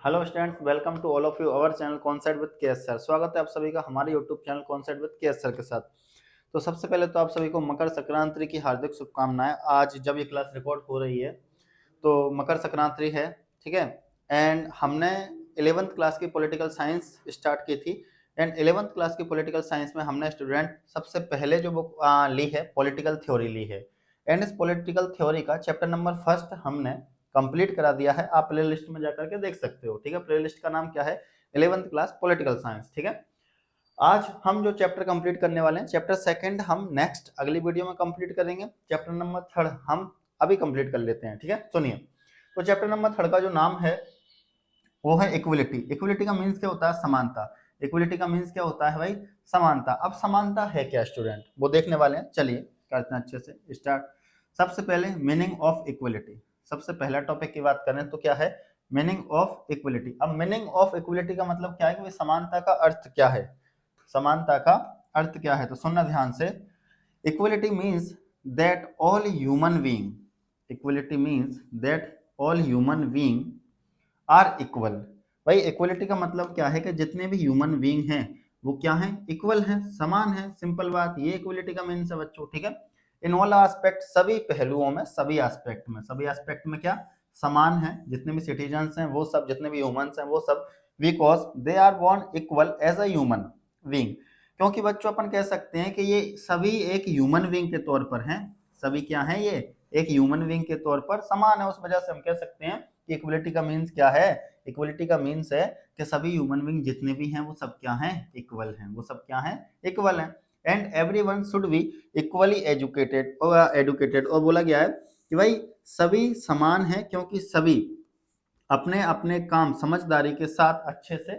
Hello students, welcome to all of you our channel concept with KS sir. स्वागत है आप सभी का हमारे YouTube channel concept with KS sir के साथ। तो सबसे पहले तो आप सभी को मकर संक्रांति की हार्दिक शुभकामनाएं। आज जब ये क्लास रिकॉर्ड हो रही है तो मकर संक्रांति है, ठीक है। एंड हमने 11th क्लास की पॉलिटिकल साइंस स्टार्ट की थी। एंड 11th क्लास की पॉलिटिकल साइंस में हमने स्टूडेंट सबसे पहले जो बुक ली है पॉलिटिकल थ्योरी ली है। एंड इस पॉलिटिकल थ्योरी का चैप्टर नंबर फर्स्ट हमने कंप्लीट करा दिया है। आप प्ले लिस्ट में जाकर के देख सकते हो, ठीक है। प्ले लिस्ट का नाम क्या है? 11th क्लास पॉलिटिकल साइंस, ठीक है। आज हम जो चैप्टर कंप्लीट करने वाले हैं, चैप्टर सेकंड हम नेक्स्ट अगली वीडियो में कंप्लीट करेंगे। चैप्टर नंबर थर्ड हम अभी कंप्लीट कर लेते हैं, ठीक है। सुनिए, तो चैप्टर नंबर थर्ड का जो नाम है वो है इक्विलिटी। इक्विलिटी का मीन्स क्या होता है? समानता। इक्विलिटी का मीन्स क्या होता है भाई? समानता। अब समानता है क्या स्टूडेंट, वो देखने वाले हैं। चलिए करते हैं अच्छे से स्टार्ट। सबसे पहले मीनिंग ऑफ इक्विलिटी। सबसे पहला टॉपिक की बात करें तो क्या है? Meaning of equality. अब मीनिंग ऑफ इक्विलिटी का मतलब क्या है कि समानता का अर्थ क्या है? समानता का अर्थ क्या है? तो सुनना ध्यान से। Equality means that all human being, equality means that all human being are equal. भाई इक्वलिटी का मतलब क्या है कि जितने भी ह्यूमन बीइंग हैं वो क्या हैं? इक्वल हैं, समान हैं। सिंपल बात, ये इक्वलिटी का मीन्स है बच्चों, ठीक है। इन ऑल एस्पेक्ट, सभी पहलुओं में, सभी एस्पेक्ट में, सभी एस्पेक्ट में क्या? समान है। जितने भी सिटीजन्स हैं वो सब, जितने भी ह्यूमंस हैं वो सब, because they are born equal as a human being. क्योंकि बच्चों अपन कह सकते हैं कि ये सभी एक ह्यूमन बीइंग के तौर पर हैं। सभी क्या हैं? ये एक ह्यूमन बीइंग के तौर पर समान है। उस वजह से हम कह सकते हैं कि इक्वलिटी का मीन्स क्या है? इक्वलिटी का मीन्स है कि सभी ह्यूमन बीइंग जितने भी हैं वो सब क्या हैं? इक्वल हैं। वो सब क्या हैं? इक्वल हैं। And everyone should be equally educated. और बोला गया है कि भाई सभी समान हैं क्योंकि सभी अपने अपने काम समझदारी के साथ अच्छे से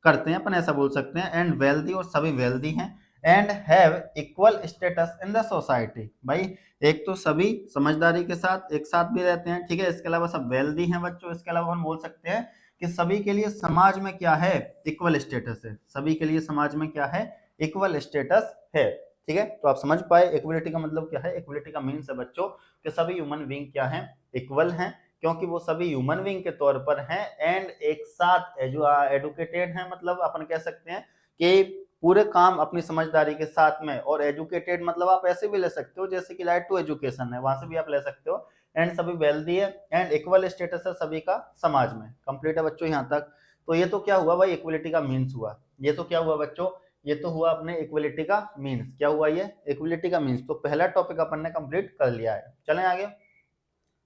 करते हैं, अपन ऐसा बोल सकते हैं। एंड वेल्दी, और सभी वेल्दी हैं। And have equal status in the society. भाई एक तो सभी समझदारी के साथ एक साथ भी रहते हैं, ठीक है। इसके अलावा सब वेल्दी हैं बच्चों। इसके अलावा हम बोल सकते हैं कि सभी के लिए समाज में क्या है? इक्वल स्टेटस है। सभी के लिए समाज में क्या है? इक्वल स्टेटस है, ठीक है। तो आप समझ पाए इक्वलिटी का मतलब क्या है? इक्वलिटी का मीन्स है बच्चों कि सभी ह्यूमन बीइंग क्या हैं? इक्वल हैं, क्योंकि वो सभी ह्यूमन बीइंग के तौर पर हैं। एंड एक साथ एजुकेटेड हैं, मतलब अपन कह सकते हैं कि पूरे काम अपनी समझदारी के साथ में। और एजुकेटेड मतलब आप ऐसे भी ले सकते हो जैसे कि राइट टू एजुकेशन है, वहां से भी आप ले सकते हो। एंड सभी वेल्दी है। एंड इक्वल स्टेटस है सभी का समाज में। कंप्लीट है बच्चों यहाँ तक। तो ये तो क्या हुआ भाई? इक्वलिटी का मीन्स हुआ। ये तो क्या हुआ बच्चों? ये तो हुआ अपने इक्वलिटी का मीन्स। क्या हुआ? ये इक्वलिटी का मीन्स। तो पहला टॉपिक अपन ने कंप्लीट कर लिया है। चलें आगे।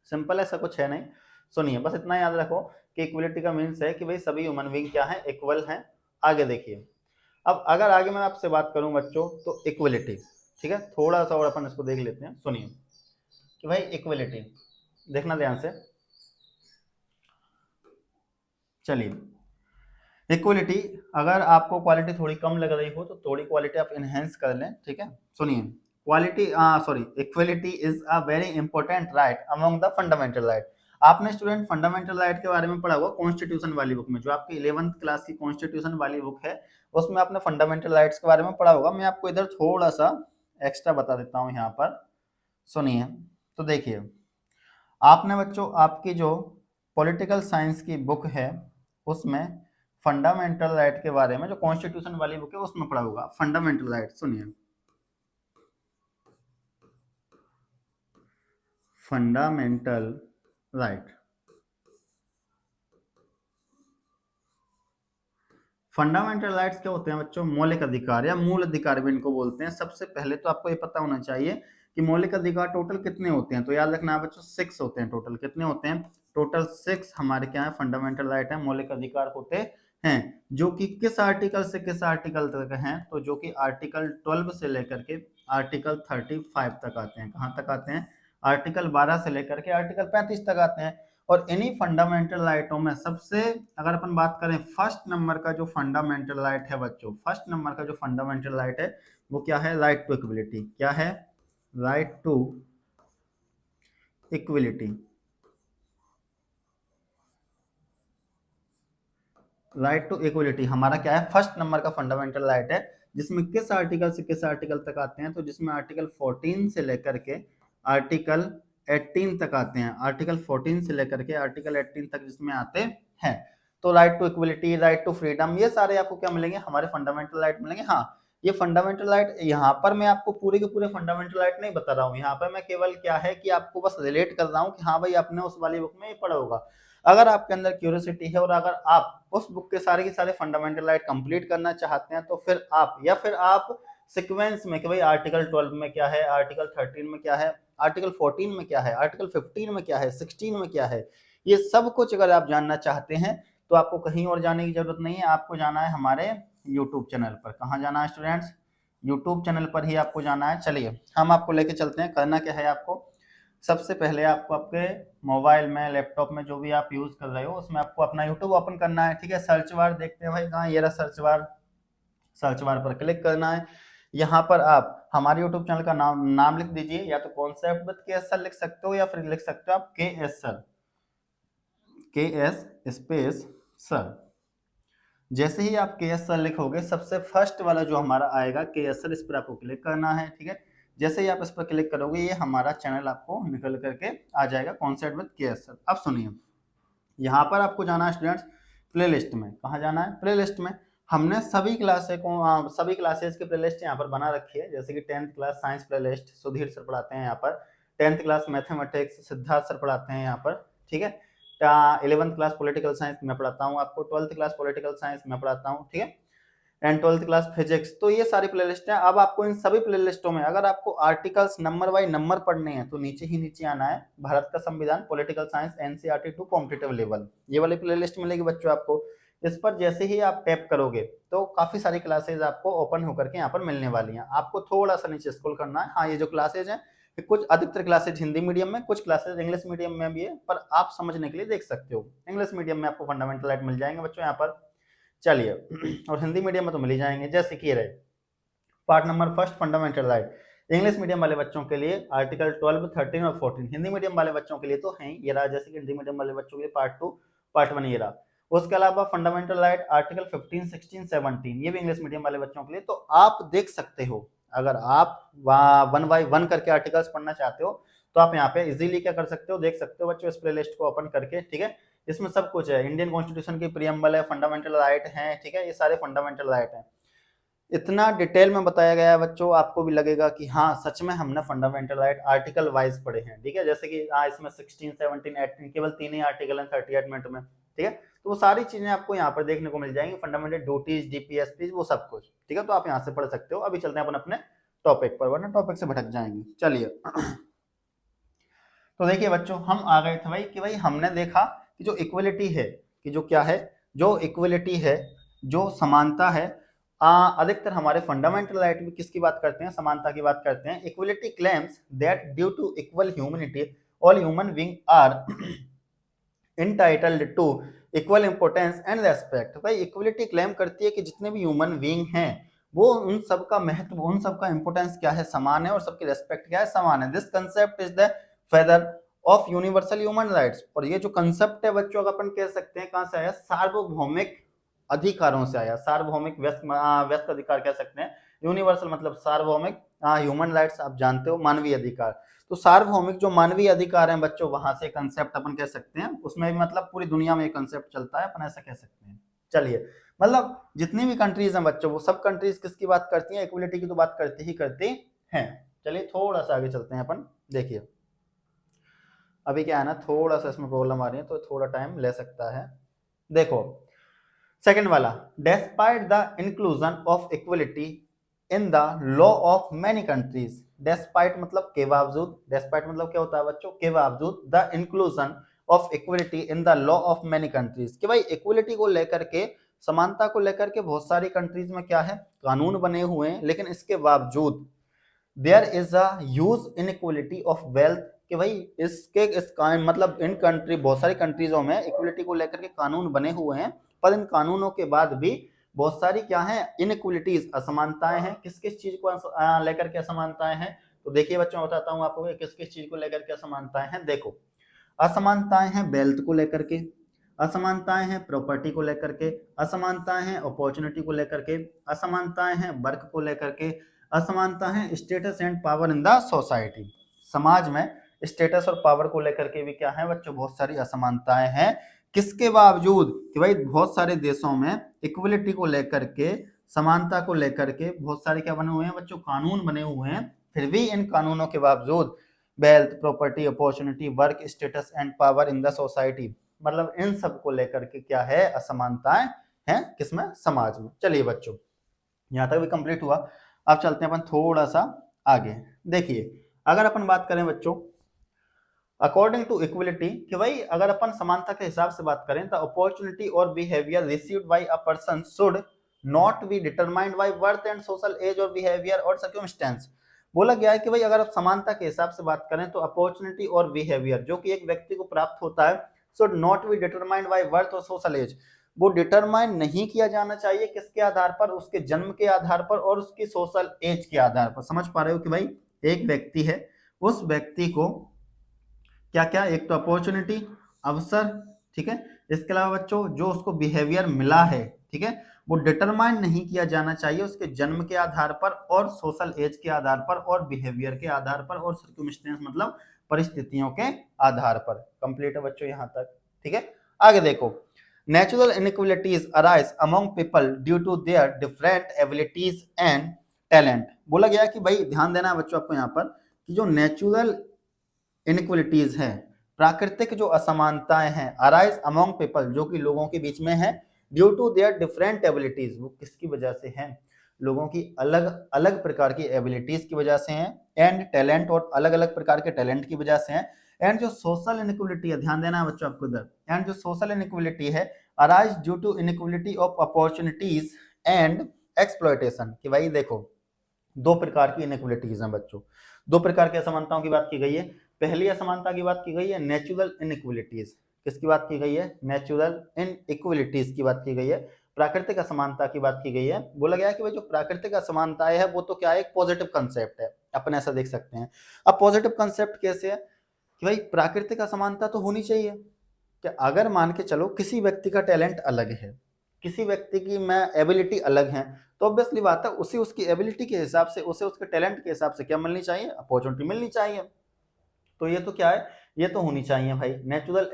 सिंपल, ऐसा कुछ है नहीं। सुनिए, बस इतना याद रखो कि इक्वलिटी का मीन्स है कि भाई सभी ह्यूमन बीइंग क्या है? इक्वल हैं। आगे देखिए। अब अगर आगे मैं आपसे बात करूं बच्चों तो इक्वलिटी, ठीक है, थोड़ा सा और अपन इसको देख लेते हैं। सुनिए कि भाई इक्वलिटी, देखना ध्यान से। चलिए, इक्वलिटी, अगर आपको क्वालिटी थोड़ी कम लग रही हो तो थोड़ी क्वालिटी आप इनहेंस कर लें, ठीक है। सुनिए, quality sorry equality is a very important right among the fundamental right. आपने स्टूडेंट फंडामेंटल राइट के बारे में पढ़ा होगा कॉन्स्टिट्यूशन वाली बुक में, जो आपकी 11th क्लास की कॉन्स्टिट्यूशन वाली बुक है, उसमें आपने फंडामेंटल राइट्स के बारे में पढ़ा होगा। मैं आपको इधर थोड़ा सा एक्स्ट्रा बता देता हूँ यहाँ पर। सुनिए, तो देखिए, आपने बच्चों आपकी जो पॉलिटिकल साइंस की बुक है उसमें फंडामेंटल राइट के बारे में, जो कॉन्स्टिट्यूशन वाली बुक है उसमें पढ़ा होगा फंडामेंटल राइट। सुनिए, फंडामेंटल राइट। फंडामेंटल राइट्स क्या होते हैं बच्चों? मौलिक अधिकार या मूल अधिकार भी इनको बोलते हैं। सबसे पहले तो आपको ये पता होना चाहिए कि मौलिक अधिकार टोटल कितने होते हैं। तो याद रखना है बच्चों, 6 होते हैं टोटल। कितने होते हैं? टोटल 6 हमारे क्या है? फंडामेंटल राइट है, मौलिक अधिकार होते हैं। जो कि किस आर्टिकल से किस आर्टिकल तक हैं? तो जो कि आर्टिकल 12 से लेकर के आर्टिकल 35 तक आते हैं। कहाँ तक आते हैं? आर्टिकल 12 से लेकर के आर्टिकल 35 तक आते हैं। और इन्हीं फंडामेंटल राइटों में सबसे, अगर अपन बात करें फर्स्ट नंबर का जो फंडामेंटल राइट है बच्चों, फर्स्ट नंबर का जो फंडामेंटल राइट है वो क्या है? Right to equality. क्या है? Right to equality. Right to equality हमारा क्या है? फर्स्ट नंबर का फंडामेंटल राइट है, जिसमें किस आर्टिकल से किस आर्टिकल तक आते हैं? तो जिसमें आर्टिकल 14 से लेकर के आर्टिकल 18 तक आते हैं। आर्टिकल 14 से लेकर के आर्टिकल 18 तक जिसमें आते हैं। तो right to equality, right to freedom, ये सारे आपको क्या मिलेंगे, हमारे फंडामेंटल राइट मिलेंगे। हाँ, ये फंडामेंटल राइट, यहाँ पर मैं आपको पूरे के पूरे फंडामेंटल राइट नहीं बता रहा हूँ, यहाँ पर मैं केवल क्या है कि आपको बस रिलेट कर रहा हूँ कि हाँ भाई आपने उस वाली बुक में ये पढ़ा होगा। अगर आपके अंदर क्यूरियोसिटी है और अगर आप उस बुक के सारे फंडामेंटल राइट कंप्लीट करना चाहते हैं, तो फिर आप सीक्वेंस में कि भाई आर्टिकल 12 में क्या है, आर्टिकल 13 में क्या है, आर्टिकल 14 में क्या है, आर्टिकल 15 में क्या है, 16 में क्या है, ये सब कुछ अगर आप जानना चाहते हैं तो आपको कहीं और जाने की जरूरत नहीं है, आपको जाना है हमारे यूट्यूब चैनल पर। कहाँ जाना है स्टूडेंट्स, यूट्यूब चैनल पर ही आपको जाना है। चलिए हम आपको लेके चलते हैं। करना क्या है आपको, सबसे पहले आपको आपके मोबाइल में, लैपटॉप में, जो भी आप यूज कर रहे हो उसमें आपको अपना यूट्यूब ओपन करना है। ठीक है, सर्च बार देखते हैं भाई कहाँ, ये रहा सर्च बार, सर्च बार पर क्लिक करना है। यहाँ पर आप हमारे यूट्यूब चैनल का नाम लिख दीजिए, या तो कॉन्सेप्ट विद के लिख सकते हो, या फिर लिख सकते हो आप KS स्पेस सर। जैसे ही आप KS सर लिखोगे, सबसे फर्स्ट वाला जो हमारा आएगा KS सर, इस पर आपको क्लिक करना है। ठीक है, जैसे ही आप इस पर क्लिक करोगे ये हमारा चैनल आपको निकल करके आ जाएगा, कॉन्सेप्ट विद KS सर। अब सुनिए, यहाँ पर आपको जाना है स्टूडेंट्स प्लेलिस्ट में। कहाँ जाना है, प्लेलिस्ट में। हमने सभी क्लासेस की प्लेलिस्ट यहाँ पर बना रखी है, जैसे कि 10th class science playlist Sudhir sir पढ़ाते हैं यहाँ पर, 10th class mathematics Siddharth sir पढ़ाते हैं यहाँ पर। ठीक है, 11th क्लास पॉलिटिकल साइंस मैं पढ़ाता हूँ आपको, 12th क्लास पॉलिटिकल साइंस मैं पढ़ाता हूँ। ठीक है, एंड 12th क्लास फिजिक्स। तो ये सारी प्लेलिस्ट है। अब आपको इन सभी प्लेलिस्टों में अगर आपको आर्टिकल्स नंबर बाय नंबर पढ़ने हैं तो नीचे आना है, भारत का संविधान, political science, NCERT to competitive level, ये वाली प्लेलिस्ट मिलेगी बच्चों आपको। इस पर जैसे ही आप टैप करोगे तो काफी सारी क्लासेज आपको ओपन होकर के यहाँ पर मिलने वाली हैं। आपको थोड़ा सा नीचे स्क्रॉल करना है। हाँ, ये जो क्लासेज हैं, कुछ अधिकतर क्लासेज हिंदी मीडियम में, कुछ क्लासेज इंग्लिश मीडियम में भी है, पर आप समझने के लिए देख सकते हो। इंग्लिश मीडियम में आपको फंडामेंटल राइट मिल जाएंगे बच्चों यहाँ पर। चलिए, और हिंदी मीडियम में तो मिल ही जाएंगे, जैसे कि रहे part number first fundamental right, English medium वाले बच्चों के लिए आर्टिकल 12, 13 और 14, हिंदी मीडियम वाले बच्चों के लिए तो है ये रहा, जैसे कि हिंदी मीडियम वाले बच्चों के लिए पार्ट 2, पार्ट 1 ये रहा। उसके अलावा फंडामेंटल राइट आर्टिकल 15, 16, 17, ये भी इंग्लिश मीडियम वाले बच्चों के लिए। तो आप देख सकते हो, अगर आप 1 बाय 1 करके आर्टिकल्स पढ़ना चाहते हो तो आप यहाँ पे इजीली क्या कर सकते हो, देख सकते हो बच्चों इस प्लेलिस्ट को ओपन करके। ठीक है, इसमें सब कुछ है, इंडियन कॉन्स्टिट्यूशन की प्रियम्बल है, फंडामेंटल राइट है। ठीक है, ये सारे फंडामेंटल राइट हैं। इतना डिटेल में बताया गया है बच्चों, आपको भी लगेगा कि हाँ सच में हमने फंडामेंटल राइट आर्टिकल वाइज पढ़े हैं। ठीक है, जैसे कि इसमें 16, 17, 18 केवल 3 ही आर्टिकल हैं 38 मिनट में। ठीक है, तो वो सारी चीजें आपको यहाँ पर देखने को मिल जाएंगी, फंडामेंटल ड्यूटीज, डीपीएसपी, वो सब कुछ। ठीक है, तो आप यहाँ से पढ़ सकते हो। अभी चलते हैं अपन अपने टॉपिक पर, वरना टॉपिक से भटक जाएंगे। चलिए, तो देखिए बच्चों, हम आ गए थे भाई कि भाई हमने देखा कि जो इक्वलिटी है, कि जो क्या है, जो इक्वलिटी है, जो समानता है, अधिकतर हमारे फंडामेंटल राइट में किसकी बात करते हैं, समानता की बात करते हैं। Equality claims that due to equal humanity all human being are entitled to equal importance and respect. भाई इक्वलिटी क्लेम करती है कि जितने भी ह्यूमन बीइंग हैं वो उन सबका महत्व, उन सबका इंपोर्टेंस क्या है, समान है, और सबकी रेस्पेक्ट क्या है, समान है। This concept is the feather of universal human rights. और ये जो कंसेप्ट है बच्चों, अपन कह सकते हैं कहां से आया, सार्वभौमिक अधिकारों से आया। सार्वभौमिक व्यस्क अधिकार कह सकते हैं, यूनिवर्सल मतलब सार्वभौमिक, ह्यूमन राइट्स आप जानते हो मानवीय अधिकार। तो सार्वभौमिक जो मानवीय अधिकार हैं बच्चों, वहां से कंसेप्ट अपन कह सकते हैं, उसमें भी मतलब पूरी दुनिया में कंसेप्ट चलता है, अपन ऐसा कह सकते हैं। चलिए, मतलब जितनी भी कंट्रीज हैं बच्चों, वो सब कंट्रीज किसकी बात करती हैं, इक्वलिटी की तो बात करती ही करती हैं। चलिए थोड़ा सा आगे चलते हैं अपन। देखिए अभी क्या है ना, थोड़ा सा इसमें प्रॉब्लम आ रही है तो थोड़ा टाइम ले सकता है। देखो सेकंड वाला, despite the inclusion of equality in the law of many countries. Despite मतलब के बावजूद, डेस्पाइट मतलब क्या होता है बच्चों, के बावजूद, the inclusion of equality in the law of many countries, कि भाई इक्वलिटी को लेकर के, समानता को लेकर के बहुत सारी कंट्रीज में क्या है, कानून बने हुए हैं, लेकिन इसके बावजूद there is a huge inequality of wealth, कि भाई इस मतलब इन कंट्री, बहुत सारी कंट्रीजों में इक्वलिटी को लेकर के कानून बने हुए हैं, पर इन कानूनों के बाद भी बहुत सारी क्या है, इनइक्वलिटीज, असमानताएं हैं। किस किस चीज को लेकर के असमानताएं हैं, तो देखिए बच्चों बताता हूं आपको किस किस चीज को लेकर के असमानताएं हैं। देखो, असमानताएं हैं वेल्थ को लेकर के, असमानताएं हैं प्रॉपर्टी को लेकर के, असमानताएं हैं अपॉर्चुनिटी को लेकर के, असमानताएं हैं वर्क को लेकर के, असमानता है status and power in the society, समाज में स्टेटस और पावर को लेकर के भी क्या है बच्चों, बहुत सारी असमानताएं हैं। किसके बावजूद कि भाई बहुत सारे देशों में इक्वलिटी को लेकर के, समानता को लेकर के बहुत सारे क्या बने हुए हैं बच्चों, कानून बने हुए हैं, फिर भी इन कानूनों के बावजूद wealth, property, opportunity, work, status and power in the society, मतलब इन सब को लेकर के क्या है, असमानताएं हैं किसमें, समाज में। चलिए बच्चों यहां तक भी कंप्लीट हुआ। अब चलते हैं अपन थोड़ा सा आगे। देखिए अगर अपन बात करें बच्चों अकॉर्डिंग टू इक्वलिटी, कि भाई अगर अपन समानता के हिसाब से बात करें तो अपॉर्चुनिटी और behaviour received by a person should not be determined by birth and social age और बिहेवियर और सर्कमस्टेंस। बोला गया है कि भाई अगर आप समानता के हिसाब से बात करें तो अपॉर्चुनिटी और बिहेवियर जो कि एक व्यक्ति को प्राप्त होता है should not be determined by birth और सोशल एज, वो डिटरमाइन नहीं किया जाना चाहिए किसके आधार पर, उसके जन्म के आधार पर और उसकी सोशल एज के आधार पर। समझ पा रहे हो कि भाई एक व्यक्ति है, उस व्यक्ति को क्या क्या, एक तो अपॉर्चुनिटी, अवसर, ठीक है, इसके अलावा बच्चों जो उसको बिहेवियर मिला है, ठीक है, वो डिटरमाइन नहीं किया जाना चाहिए उसके जन्म के आधार पर और सोशल एज के आधार पर और बिहेवियर के आधार पर और सर्कमस्टेंस मतलब परिस्थितियों के आधार पर। कंप्लीट है बच्चों यहां तक, ठीक है। आगे देखो, natural inequalities arise among people due to their different abilities and talent. बोला गया कि भाई ध्यान देना है बच्चों आपको यहाँ पर कि जो नेचुरल इनइक्वलिटीज हैं, प्राकृतिक जो असमानताएं हैं, अराइज अमंग पीपल जो कि लोगों के बीच में है, due to their different abilities, वो किसकी वजह से हैं, लोगों की अलग अलग प्रकार की एबिलिटीज की वजह से हैं, एंड टैलेंट और अलग अलग प्रकार के टैलेंट की वजह से हैं, एंड जो सोशल इनइक्वलिटी है, ध्यान देना है बच्चों आपको इधर, एंड जो सोशल इनइक्वलिटी है arise due to inequality of opportunities and exploitation. कि भाई देखो दो प्रकार की इनइक्वलिटीज हैं बच्चों, दो प्रकार की असमानताओं की बात की गई है। पहली असमानता की बात की गई है नेचुरल इनइक्वलिटीज, किसकी बात की गई है, नेचुरल इनइक्वलिटीज की बात की गई है, प्राकृतिक असमानता की बात की गई है। बोला गया कि भाई जो प्राकृतिक असमानताएं है वो तो क्या है, एक पॉजिटिव कंसेप्ट है, अपन ऐसा देख सकते हैं। अब पॉजिटिव कंसेप्ट कैसे है कि भाई प्राकृतिक असमानता तो होनी चाहिए कि अगर मान के चलो किसी व्यक्ति का टैलेंट अलग है, किसी व्यक्ति की मैं एबिलिटी अलग है, तो ऑब्वियसली बात है उसे उसकी एबिलिटी के हिसाब से, उसे उसके टैलेंट के हिसाब से क्या मिलनी चाहिए, अपॉर्चुनिटी मिलनी चाहिए। तो ये तो क्या है, ये तो होनी चाहिए भाई, नेचुरल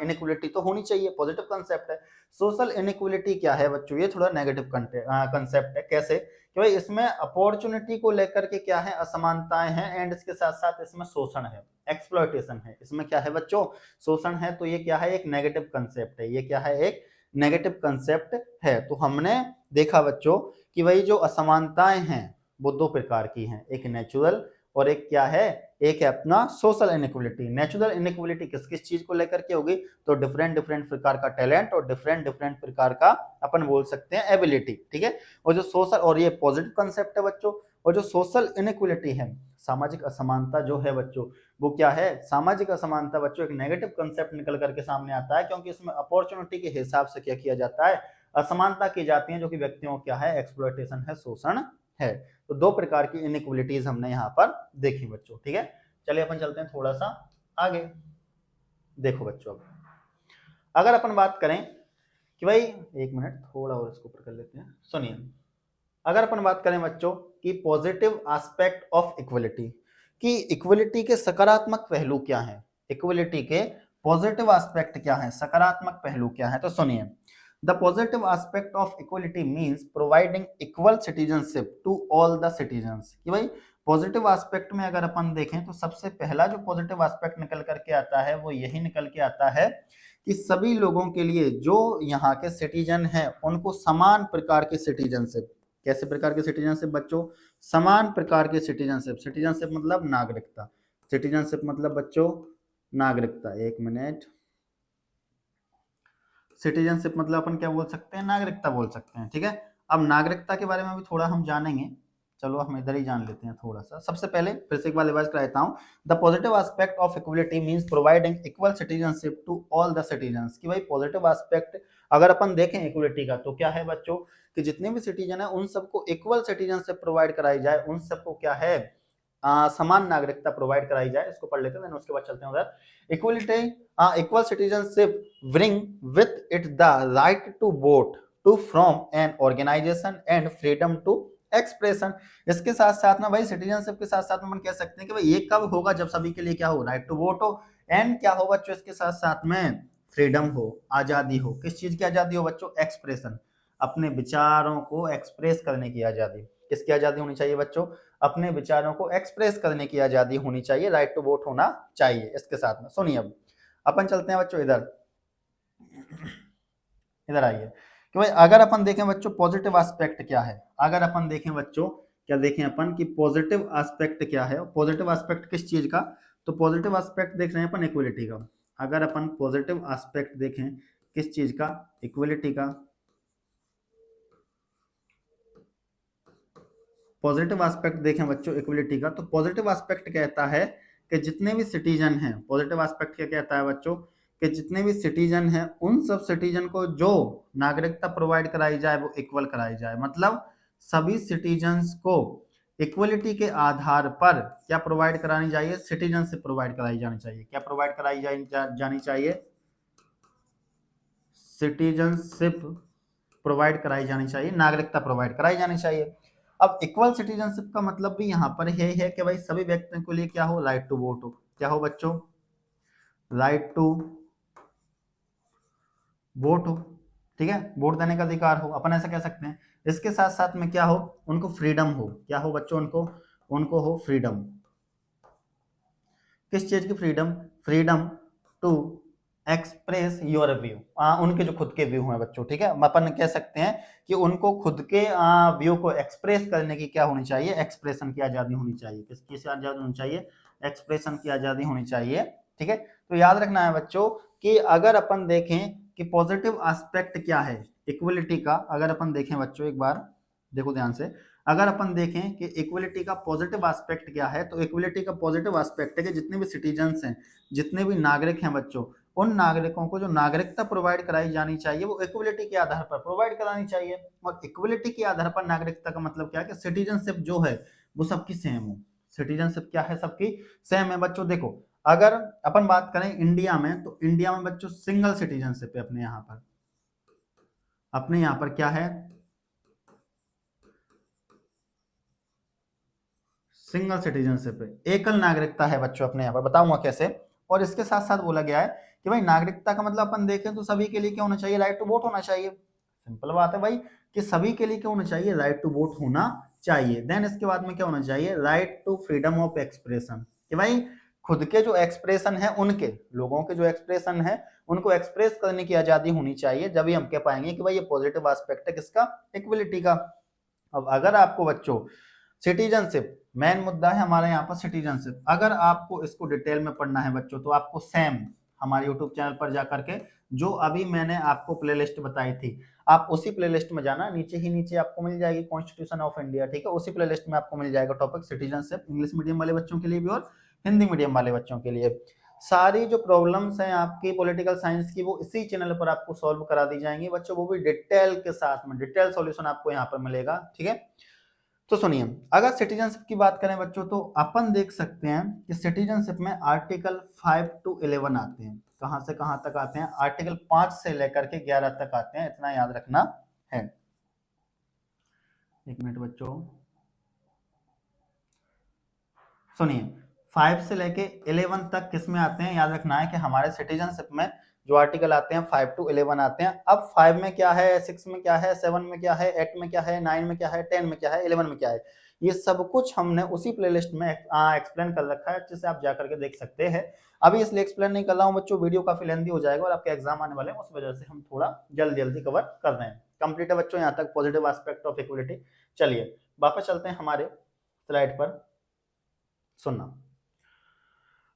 इनइक्वलिटी तो होनी चाहिए, पॉजिटिव कंसेप्ट है। सोशल इनइक्वलिटी क्या है बच्चों, ये थोड़ा नेगेटिव कंसेप्ट है। कैसे कि भाई इसमें अपॉर्चुनिटी को लेकर के क्या है, असमानताएं हैं, एंड इसके साथ साथ इसमें शोषण है, एक्सप्लॉयटेशन है, इसमें क्या है बच्चों, शोषण है। तो ये क्या है, एक नेगेटिव कंसेप्ट है, ये क्या है, एक नेगेटिव कंसेप्ट है। तो हमने देखा बच्चों कि भाई जो असमानताएं हैं वो दो प्रकार की हैं, एक नेचुरल और एक क्या है, एक है अपना सोशल इनइक्वलिटी। नेचुरल इनइक्वलिटी किस किस चीज को लेकर के होगी, तो डिफरेंट डिफरेंट प्रकार का टैलेंट और डिफरेंट डिफरेंट प्रकार का अपन बोल सकते हैं एबिलिटी, ठीक है। और जो सोशल, और ये पॉजिटिव कंसेप्ट है बच्चों, और जो सोशल इनइक्वलिटी है, सामाजिक असमानता जो है बच्चों, वो क्या है, सामाजिक असमानता बच्चों एक नेगेटिव कंसेप्ट निकल करके सामने आता है, क्योंकि इसमें अपॉर्चुनिटी के हिसाब से क्या किया जाता है, असमानता की जाती है, जो कि व्यक्तियों क्या है, एक्सप्लॉयटेशन है, शोषण है। तो दो प्रकार की इनइक्वलिटीज हमने यहाँ पर देखी बच्चों, ठीक है। चलिए अपन चलते हैं थोड़ा सा आगे। देखो बच्चों अगर अपन बात करें कि भाई, एक मिनट थोड़ा और इसको ऊपर कर लेते हैं, सुनिए। अगर अपन बात करें बच्चों कि पॉजिटिव एस्पेक्ट ऑफ इक्वलिटी, कि इक्वलिटी के सकारात्मक पहलू क्या हैं, इक्वलिटी के पॉजिटिव एस्पेक्ट क्या है, सकारात्मक पहलू क्या है, तो सुनिए। The positive aspect of equality means providing equal citizenship to all the citizens। कि भाई पॉजिटिव एस्पेक्ट में अगर अपन देखें तो सबसे पहला जो पॉजिटिव एस्पेक्ट निकल करके आता है वो यही निकल के आता है कि सभी लोगों के लिए जो यहाँ के सिटीजन हैं उनको समान प्रकार की सिटीजनशिप। कैसे प्रकार की सिटीजनशिप बच्चों, समान प्रकार की सिटीजनशिप। सिटीजनशिप मतलब नागरिकता, सिटीजनशिप मतलब बच्चों नागरिकता। एक मिनट, सिटीजनशिप मतलब अपन क्या बोल सकते हैं, नागरिकता बोल सकते हैं, ठीक है। अब नागरिकता के बारे में भी थोड़ा हम जानेंगे, चलो हम इधर ही जान लेते हैं थोड़ा सा। सबसे पहले फिर से एक बार रिवाइज कराता हूँ। The positive aspect of equality means providing equal citizenship to all the citizens. कि भाई पॉजिटिव एस्पेक्ट अगर अपन देखें इक्वलिटी का तो क्या है बच्चों कि जितने भी सिटीजन है उन सबको इक्वल सिटीजनशिप प्रोवाइड कराई जाए, उन सबको क्या है समान नागरिकता प्रोवाइड कराई जाए। इसको पढ़ लेते हैं, उसके बाद चलते हैं उधर। Equality equal citizenship bring with it the right to vote, to form an organization and freedom to expression. इसके साथ साथ में भाई सिटीजनशिप के साथ साथ में हम कह सकते हैं कि भाई ये कब होगा, जब सभी के लिए क्या हो, राइट टू वोट हो। एंड क्या हो बच्चों, इसके साथ साथ में फ्रीडम हो, आजादी हो। किस चीज की आजादी हो बच्चों, एक्सप्रेशन, अपने विचारों को एक्सप्रेस करने की आजादी। किसकी आजादी होनी चाहिए बच्चों, अपने विचारों को एक्सप्रेस करने की आजादी होनी चाहिए, राइट टू वोट होना चाहिए इसके साथ में। सुनिए अब अपन चलते हैं बच्चों इधर, इधर आइए कि भाई अगर अपन देखें बच्चों पॉजिटिव एस्पेक्ट क्या है, अगर अपन देखें बच्चों, क्या देखें अपन कि पॉजिटिव एस्पेक्ट क्या है, पॉजिटिव एस्पेक्ट किस चीज का, तो पॉजिटिव एस्पेक्ट देख रहे हैं अपन इक्वलिटी का। अगर अपन पॉजिटिव एस्पेक्ट देखें किस चीज का, इक्वलिटी का। पॉजिटिव एस्पेक्ट देखें बच्चों इक्वलिटी का, तो पॉजिटिव एस्पेक्ट कहता है कि जितने भी सिटीजन हैं, पॉजिटिव एस्पेक्ट क्या कहता है बच्चों, कि जितने भी सिटीजन हैं उन सब सिटीजन को जो नागरिकता प्रोवाइड कराई जाए वो इक्वल कराई जाए। मतलब सभी सिटीजन्स को इक्वलिटी के आधार पर क्या प्रोवाइड करानी चाहिए, सिटीजनशिप प्रोवाइड कराई जानी चाहिए। क्या प्रोवाइड कराई जानी चाहिए, सिटीजनशिप प्रोवाइड कराई जानी चाहिए, नागरिकता प्रोवाइड कराई जानी चाहिए। अब इक्वल सिटीजनशिप का मतलब भी यहाँ पर यही है कि भाई सभी व्यक्तियों के लिए क्या हो, राइट टू वोट हो। क्या हो बच्चों, राइट टू वोट हो, ठीक है, वोट देने का अधिकार हो, अपन ऐसा कह सकते हैं। इसके साथ साथ में क्या हो, उनको फ्रीडम हो। क्या हो बच्चों, उनको उनको हो फ्रीडम। किस चीज की freedom, freedom to express your view, उनके जो खुद के व्यू हैं बच्चों, ठीक है, अपन कह सकते हैं कि उनको खुद के व्यू को एक्सप्रेस करने की क्या होनी चाहिए, एक्सप्रेशन की आजादी होनी चाहिए। किसकी आजादी होनी चाहिए, एक्सप्रेशन की आजादी होनी चाहिए, ठीक है। तो याद रखना है बच्चों कि अगर अपन देखें कि पॉजिटिव एस्पेक्ट क्या है इक्वलिटी का, अगर अपन देखें बच्चों एक बार देखो ध्यान से, अगर अपन देखें कि इक्वलिटी का पॉजिटिव एस्पेक्ट क्या है, तो इक्वलिटी का पॉजिटिव एस्पेक्ट है कि जितने भी सिटीजन्स हैं, जितने भी नागरिक हैं बच्चों, उन नागरिकों को जो नागरिकता प्रोवाइड कराई जानी चाहिए वो इक्वलिटी के आधार पर प्रोवाइड करानी चाहिए। और इक्वलिटी के आधार पर नागरिकता का मतलब क्या है कि सिटीजनशिप जो है वो सबकी सेम हो। सिटीजनशिप क्या है, सबकी सेम है बच्चों। देखो अगर अपन बात करें इंडिया में, तो इंडिया में बच्चों सिंगल सिटीजनशिप है अपने यहाँ पर। अपने यहाँ पर क्या है, सिंगल सिटीजनशिप है, एकल नागरिकता है बच्चों अपने यहाँ पर, बताऊंगा कैसे। और इसके साथ साथ बोला गया है कि भाई नागरिकता का मतलब अपन देखें तो सभी के लिए क्या होना चाहिए, राइट टू वोट होना चाहिए। सिंपल बात है भाई कि सभी के लिए क्या होना चाहिए, राइट टू वोट होना चाहिए। देन इसके बाद में क्या होना चाहिए, right to freedom of expression, कि भाई खुद के जो एक्सप्रेशन है, उनके लोगों के जो एक्सप्रेशन है उनको एक्सप्रेस करने की आजादी होनी चाहिए। जब भी हम कह पाएंगे कि भाई ये पॉजिटिव एस्पेक्ट है किसका, इक्वलिटी का। अब अगर आपको बच्चों सिटीजनशिप मेन मुद्दा है हमारे यहाँ पर, सिटीजनशिप अगर आपको इसको डिटेल में पढ़ना है बच्चों, तो आपको सेम हमारे यूट्यूब चैनल पर जाकर के जो अभी मैंने आपको प्लेलिस्ट बताई थी, आप उसी प्लेलिस्ट में जाना, नीचे ही नीचे आपको मिल जाएगी कॉन्स्टिट्यूशन ऑफ इंडिया, ठीक है। उसी प्लेलिस्ट में आपको मिल जाएगा टॉपिक सिटीजनशिप, इंग्लिश मीडियम वाले बच्चों के लिए भी और हिंदी मीडियम वाले बच्चों के लिए। सारी जो प्रॉब्लम्स हैं आपकी पॉलिटिकल साइंस की वो इसी चैनल पर आपको सॉल्व करा दी जाएंगी बच्चों, वो भी डिटेल के साथ में, डिटेल सॉल्यूशन आपको यहाँ पर मिलेगा, ठीक है। तो सुनिए, अगर सिटीजनशिप की बात करें बच्चों, तो अपन देख सकते हैं कि सिटीजनशिप में आर्टिकल 5 to 11 आते हैं। कहां से कहां तक आते हैं, आर्टिकल 5 से लेकर के 11 तक आते हैं, इतना याद रखना है। एक मिनट बच्चों, सुनिए, 5 से लेके 11 तक किस में आते हैं, याद रखना है कि हमारे सिटीजनशिप में जो आर्टिकल आते हैं 5 to 11 आते हैं। अब 5 में क्या है, 6 में क्या है, 7 में क्या है, 8 में क्या है, 9 में क्या है, 10 में क्या है, 11 में क्या है, ये सब कुछ हमने उसी प्लेलिस्ट में एक्सप्लेन कर रखा है, जिसे आप जाकर के देख सकते हैं। अभी इसलिए एक्सप्लेन नहीं कर रहा हूँ बच्चों, वीडियो काफी लेंथी हो जाएगा और आपके एग्जाम आने वाले हैं, उस वजह से हम थोड़ा जल्दी जल्दी कवर कर रहे हैं। कंप्लीट है बच्चों यहाँ तक पॉजिटिव एस्पेक्ट ऑफ इक्वलिटी। चलिए वापस चलते हैं हमारे स्लाइड पर, सुनना।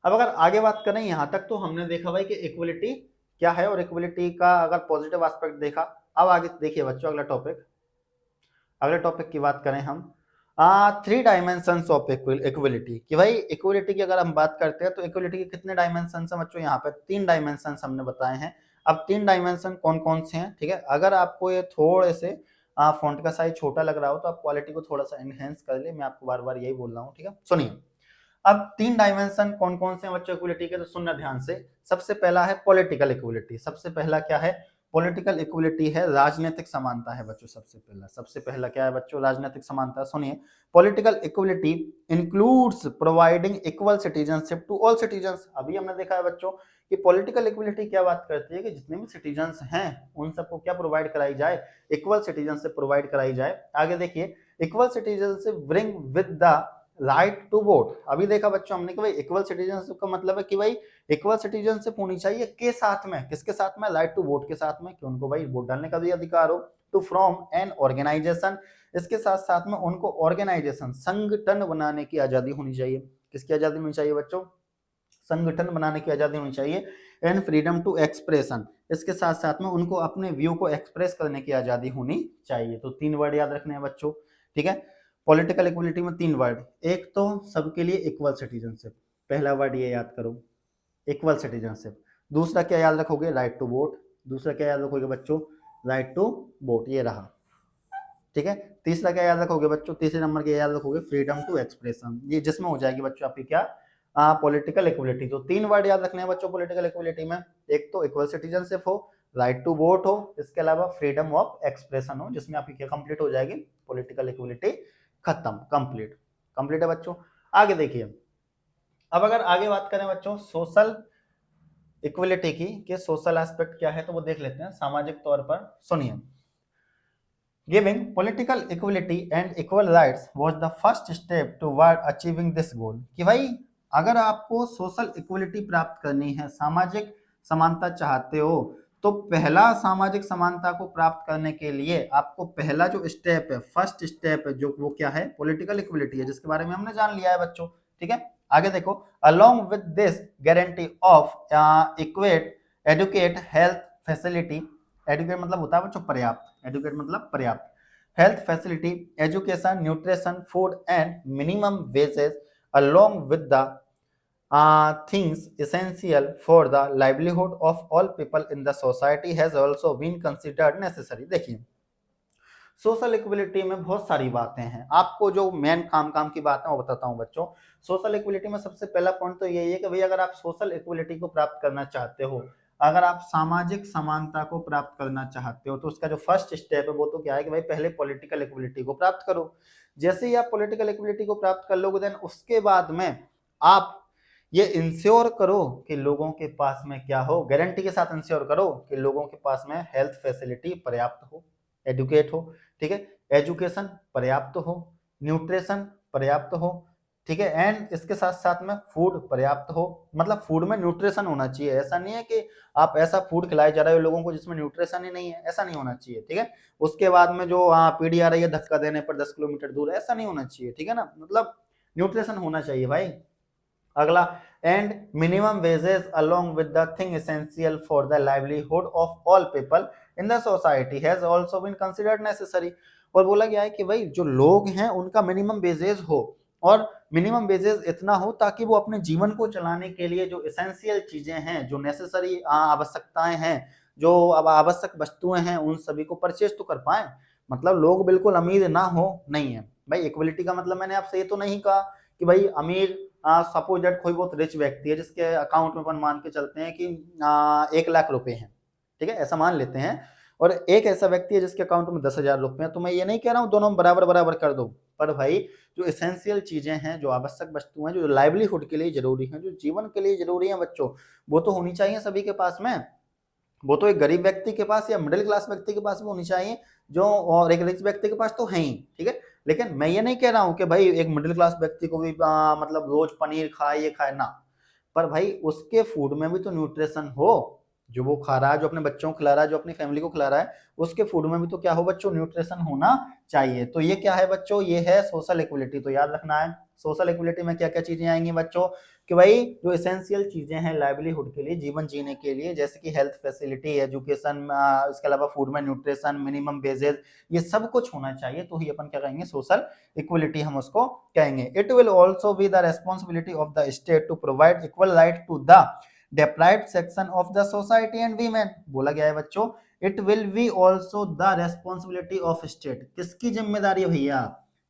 अब अगर आगे बात करें, यहां तक तो हमने देखा भाई कि इक्वलिटी क्या है और इक्वलिटी का अगर पॉजिटिव एस्पेक्ट देखा। अब आगे देखिए बच्चों अगला टॉपिक, अगले टॉपिक की बात करें हम 3 डायमेंशंस ऑफ इक्वलिटी, कि भाई इक्वलिटी की अगर हम बात करते हैं तो इक्वलिटी के कितने डायमेंशंस हैं बच्चों, यहाँ पे 3 डायमेंशंस हमने बताए हैं। अब 3 डायमेंशन कौन कौन से हैं, ठीक है। अगर आपको ये थोड़े से फॉन्ट का साइज छोटा लग रहा हो तो आप क्वालिटी को थोड़ा सा एनहेंस कर ले, मैं आपको बार बार यही बोल रहा हूँ, ठीक है। सुनिए, अब 3 डायमेंशन कौन कौन से हैं बच्चों इक्वलिटी के, तो सुनना ध्यान से। सबसे पहला है पॉलिटिकल इक्वलिटी, सबसे पहला क्या है, पॉलिटिकल इक्वलिटी है, राजनीतिक समानता है बच्चों। सबसे पहला क्या है बच्चों, राजनीतिक समानता। सुनिए, political equality includes providing equal citizenship to all citizens. अभी हमने देखा है बच्चों कि पॉलिटिकल इक्वलिटी क्या बात करती है कि जितने भी सिटीजन्स हैं उन सबको क्या प्रोवाइड कराई जाए, इक्वल सिटीजनशिप प्रोवाइड कराई जाए। आगे देखिए, equal citizenship bring with the right to vote. अभी देखा बच्चों हमने कि भाई इक्वल सिटीजनशिप का मतलब है कि भाई इक्वल सिटीजनशिप होनी चाहिए के साथ में, किसके साथ में, राइट टू वोट के साथ में, कि उनको भाई वोट डालने का भी अधिकार हो। टू फ्रॉम एन ऑर्गेनाइजेशन, इसके साथ साथ में उनको ऑर्गेनाइजेशन, संगठन बनाने की आजादी होनी चाहिए। किसकी आजादी होनी चाहिए बच्चों, संगठन बनाने की आजादी होनी चाहिए। एंड फ्रीडम टू एक्सप्रेशन, इसके साथ साथ में उनको अपने व्यू को एक्सप्रेस करने की आजादी होनी चाहिए। तो 3 वर्ड याद रखने हैं बच्चों, ठीक है। पॉलिटिकल इक्वलिटी में 3 वर्ड, एक तो सबके लिए इक्वल सिटीजनशिप, पहला वर्ड ये याद करो, इक्वल सिटीजनशिप। दूसरा क्या याद रखोगे, राइट टू वोट। दूसरा क्या याद रखोगे बच्चों, राइट टू वोट, ये रहा, ठीक है। तीसरा क्या याद रखोगे बच्चों, तीसरे नंबर के याद रखोगे फ्रीडम टू एक्सप्रेशन, ये जिसमें हो जाएगी बच्चों आपकी क्या, पॉलिटिकल इक्वलिटी। तो 3 वर्ड याद रखने हैं बच्चों पॉलिटिकल इक्वलिटी में, एक तो इक्वल सिटीजनशिप हो, राइट टू वोट हो, इसके अलावा फ्रीडम ऑफ एक्सप्रेशन हो, जिसमें आपकी क्या कंप्लीट हो जाएगी, पॉलिटिकल इक्वलिटी खत्म, कंप्लीट है बच्चों। आगे देखिए, अब अगर आगे बात करें बच्चों सोशल इक्वलिटी की, कि सोशल एस्पेक्ट क्या है, तो वो देख लेते हैं सामाजिक तौर पर। सुनिए, giving political equality and equal rights was the first step toward achieving this goal. कि भाई अगर आपको सोशल इक्वलिटी प्राप्त करनी है, सामाजिक समानता चाहते हो, तो पहला सामाजिक समानता को प्राप्त करने के लिए आपको पहला जो स्टेप है, फर्स्ट स्टेप है, जो वो क्या है, पॉलिटिकल इक्वलिटी है, जिसके बारे में हमने जान लिया है बच्चों, ठीक है। आगे देखो, along with this guarantee of equate adequate health facility, adequate मतलब होता है बच्चों पर्याप्त, एडुकेट मतलब पर्याप्त, health facility, education, nutrition, food and minimum wages along with the things essential for the livelihood of all people in the society has also been considered necessary। देखिए, social equality में बहुत सारी बातें हैं, आपको जो मेन काम की बात है वो बताता हूं बच्चों। सोशल इक्वलिटी में सबसे पहला पॉइंट तो यही है कि भाई अगर आप सोशल इक्वलिटी को प्राप्त करना चाहते हो, अगर आप सामाजिक समानता को प्राप्त करना चाहते हो, तो उसका जो फर्स्ट स्टेप है वो तो क्या है कि भाई पहले पॉलिटिकल इक्वलिटी को प्राप्त करो। जैसे ही आप पॉलिटिकल इक्वलिटी को प्राप्त कर लोगे, देन उसके बाद में आप ये इंश्योर करो कि लोगों के पास में क्या हो, गारंटी के साथ इंश्योर करो कि लोगों के पास में हेल्थ फैसिलिटी पर्याप्त हो, एडुकेट हो, ठीक है, एजुकेशन पर्याप्त हो, न्यूट्रिशन पर्याप्त हो, ठीक है, एंड इसके साथ साथ में फूड पर्याप्त हो। मतलब फूड में न्यूट्रिशन होना चाहिए, ऐसा नहीं है कि आप ऐसा फूड खिलाए जा रहे हो लोगों को जिसमें न्यूट्रिशन ही नहीं है, ऐसा नहीं होना चाहिए, ठीक है। उसके बाद में जो पीढ़ी आ रही है धक्का देने पर 10 किलोमीटर दूर, ऐसा नहीं होना चाहिए, ठीक है ना, मतलब न्यूट्रिशन होना चाहिए भाई। अगला, and minimum wages along with the thing essential for the livelihood of all people in the society has also been considered necessary. और बोला गया है कि भाई जो लोग हैं उनका मिनिमम वेजेस हो, और मिनिमम वेजेस इतना हो ताकि वो अपने जीवन को चलाने के लिए जो एसेंशियल चीजें हैं, जो नेसेसरी आवश्यकताएं हैं, जो अब आवश्यक वस्तुएं हैं, उन सभी को परचेज तो कर पाए। मतलब लोग बिल्कुल अमीर ना हो, नहीं है भाई। इक्वलिटी का मतलब मैंने आपसे ये तो नहीं कहा कि भाई अमीर, सपोज दैट कोई बहुत रिच व्यक्ति है जिसके अकाउंट में अपन मान के चलते हैं कि 1 लाख रुपए हैं, ठीक है, ऐसा मान लेते हैं, और एक ऐसा व्यक्ति है जिसके अकाउंट में 10,000 रुपए हैं, तो मैं ये नहीं कह रहा हूँ दोनों बराबर बराबर कर दो, पर भाई जो एसेंशियल चीजें हैं, जो आवश्यक वस्तुएं, जो लाइवलीहुड के लिए जरूरी हैं, जो जीवन के लिए जरूरी है बच्चों, वो तो होनी चाहिए सभी के पास में। वो तो एक गरीब व्यक्ति के पास या मिडिल क्लास व्यक्ति के पास भी होनी चाहिए, जो और एक रिच व्यक्ति के पास तो है ही, ठीक है। लेकिन मैं ये नहीं कह रहा हूँ कि भाई एक मिडिल क्लास व्यक्ति को भी मतलब रोज पनीर खाए, ये खाए ना, पर भाई उसके फूड में भी तो न्यूट्रिशन हो, जो वो खा रहा है, जो अपने बच्चों को खिला रहा है, जो अपनी फैमिली को खिला रहा है, उसके फूड में भी तो क्या हो बच्चों, न्यूट्रिशन होना चाहिए। तो ये क्या है बच्चों, ये है सोशल इक्वलिटी। तो याद रखना है सोशल इक्वलिटी में क्या क्या चीजें आएंगी बच्चों, कि भाई जो एसेंशियल चीजें हैं लाइवलीहुड के लिए, जीवन जीने के लिए, जैसे कि हेल्थ फैसिलिटी, एजुकेशन, इसके अलावा फूड में न्यूट्रिशन, मिनिमम वेजेस, ये सब कुछ होना चाहिए, तो ही अपन क्या कहेंगे, सोशल इक्वलिटी हम उसको कहेंगे। It will also be the responsibility of the state to provide equal right to the deprived section of the society and women। बोला गया है बच्चों, it will be also the responsibility of state। किसकी जिम्मेदारी है भैया,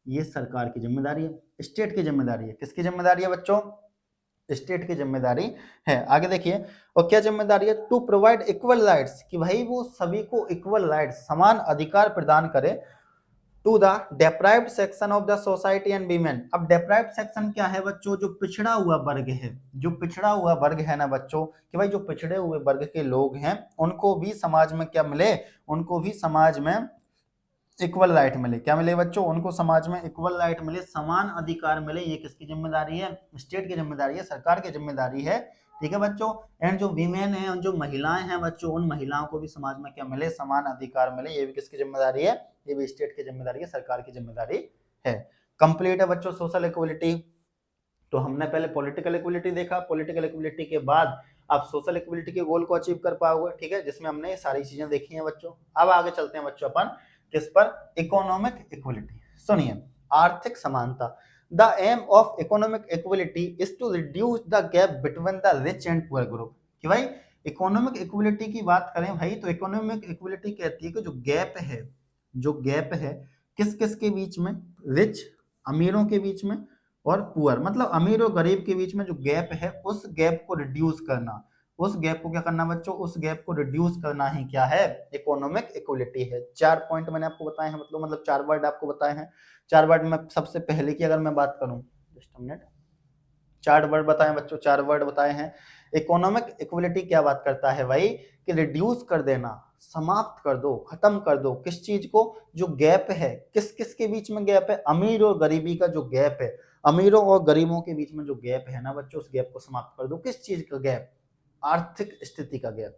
ये सरकार की जिम्मेदारी है, स्टेट की जिम्मेदारी है। किसकी जिम्मेदारी है बच्चों, स्टेट की जिम्मेदारी है। आगे देखिए, और क्या जिम्मेदारी है, टू प्रोवाइड इक्वल राइट्स, कि भाई वो सभी को इक्वल राइट्स, समान अधिकार प्रदान करे, to the deprived section of the society and women. अब डेप्राइव्ड सेक्शन क्या है बच्चों, जो पिछड़ा हुआ वर्ग है, जो पिछड़ा हुआ वर्ग है ना बच्चों, कि भाई जो पिछड़े हुए वर्ग के लोग हैं उनको भी समाज में क्या मिले, उनको भी समाज में इक्वल राइट मिले। क्या मिले बच्चों, उनको समाज में इक्वल राइट मिले, समान अधिकार मिले। ये किसकी जिम्मेदारी है, स्टेट की जिम्मेदारी है, सरकार की जिम्मेदारी है। ठीक है बच्चों, एंड जो वीमेन है, जो महिलाएं हैं बच्चों, उन महिलाओं को भी समाज में क्या मिले, समान अधिकार मिले। ये भी किसकी जिम्मेदारी है, ये भी स्टेट की जिम्मेदारी है, सरकार की जिम्मेदारी है। कंप्लीट है बच्चों सोशल इक्वलिटी। तो हमने पहले पॉलिटिकल इक्वलिटी देखा, पॉलिटिकल इक्वलिटी के बाद आप सोशल इक्वलिटी के गोल को अचीव कर पाओगे। ठीक है, जिसमें हमने ये सारी चीजें देखी हैं बच्चों। अब आगे चलते हैं बच्चों अपन किस पर, इकोनॉमिक इक्वलिटी। सुनिए, आर्थिक समानता। The aim of economic equality is to reduce the gap between the rich and poor group. कि भाई इकोनॉमिक इक्वलिटी की बात करें भाई, तो इकोनॉमिक इक्वलिटी कहती है कि जो गैप है, जो गैप है किस किस के बीच में, रिच अमीरों के बीच में, और पुअर मतलब अमीर और गरीब के बीच में जो गैप है, उस गैप को रिड्यूस करना। उस गैप को क्या करना बच्चों, उस गैप को रिड्यूस करना ही क्या है, इकोनॉमिक इक्वलिटी है। 4 पॉइंट मैंने आपको बताए हैं, मतलब 4 वर्ड आपको बताए हैं। 4 वर्ड में सबसे पहले की अगर मैं बात करूं, जस्ट अ मिनट, 4 वर्ड बताए बच्चों, 4 वर्ड बताए हैं। इकोनॉमिक इक्वलिटी क्या बात करता है भाई, कि रिड्यूस कर देना, समाप्त कर दो, खत्म कर दो, किस चीज को, जो गैप है, किस किस के बीच में गैप है, अमीर और गरीबी का जो गैप है, अमीरों और गरीबों के बीच में जो गैप है ना बच्चों, उस गैप को समाप्त कर दो। किस चीज का गैप, आर्थिक स्थिति का गैप।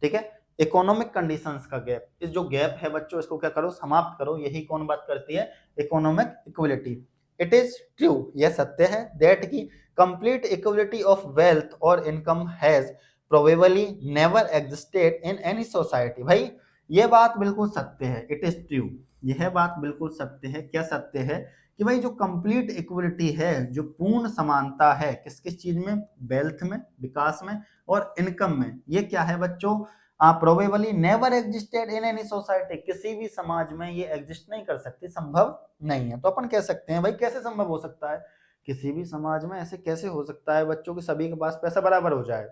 ठीक है, इकोनॉमिक कंडीशंस का गैप, इस जो गैप है बच्चों इसको क्या करो, समाप्त करो। यही कौन बात करती है, economic equality. It is true, यह सत्य है, दैट की कंप्लीट इक्वलिटी ऑफ वेल्थ और income has probably never existed in any society. भाई यह बात बिल्कुल सत्य है, इट इज ट्रू, यह बात बिल्कुल सत्य है। क्या सत्य है, कि भाई जो कंप्लीट इक्वलिटी है, जो पूर्ण समानता है, किस किस चीज में, वेल्थ में, विकास में, और इनकम में, ये क्या है बच्चों, probably never existed in any society, किसी भी समाज में ये एग्जिस्ट नहीं कर सकती, संभव नहीं है। तो अपन कह सकते हैं भाई कैसे संभव हो सकता है, किसी भी समाज में ऐसे कैसे हो सकता है बच्चों की सभी के पास पैसा बराबर हो जाए,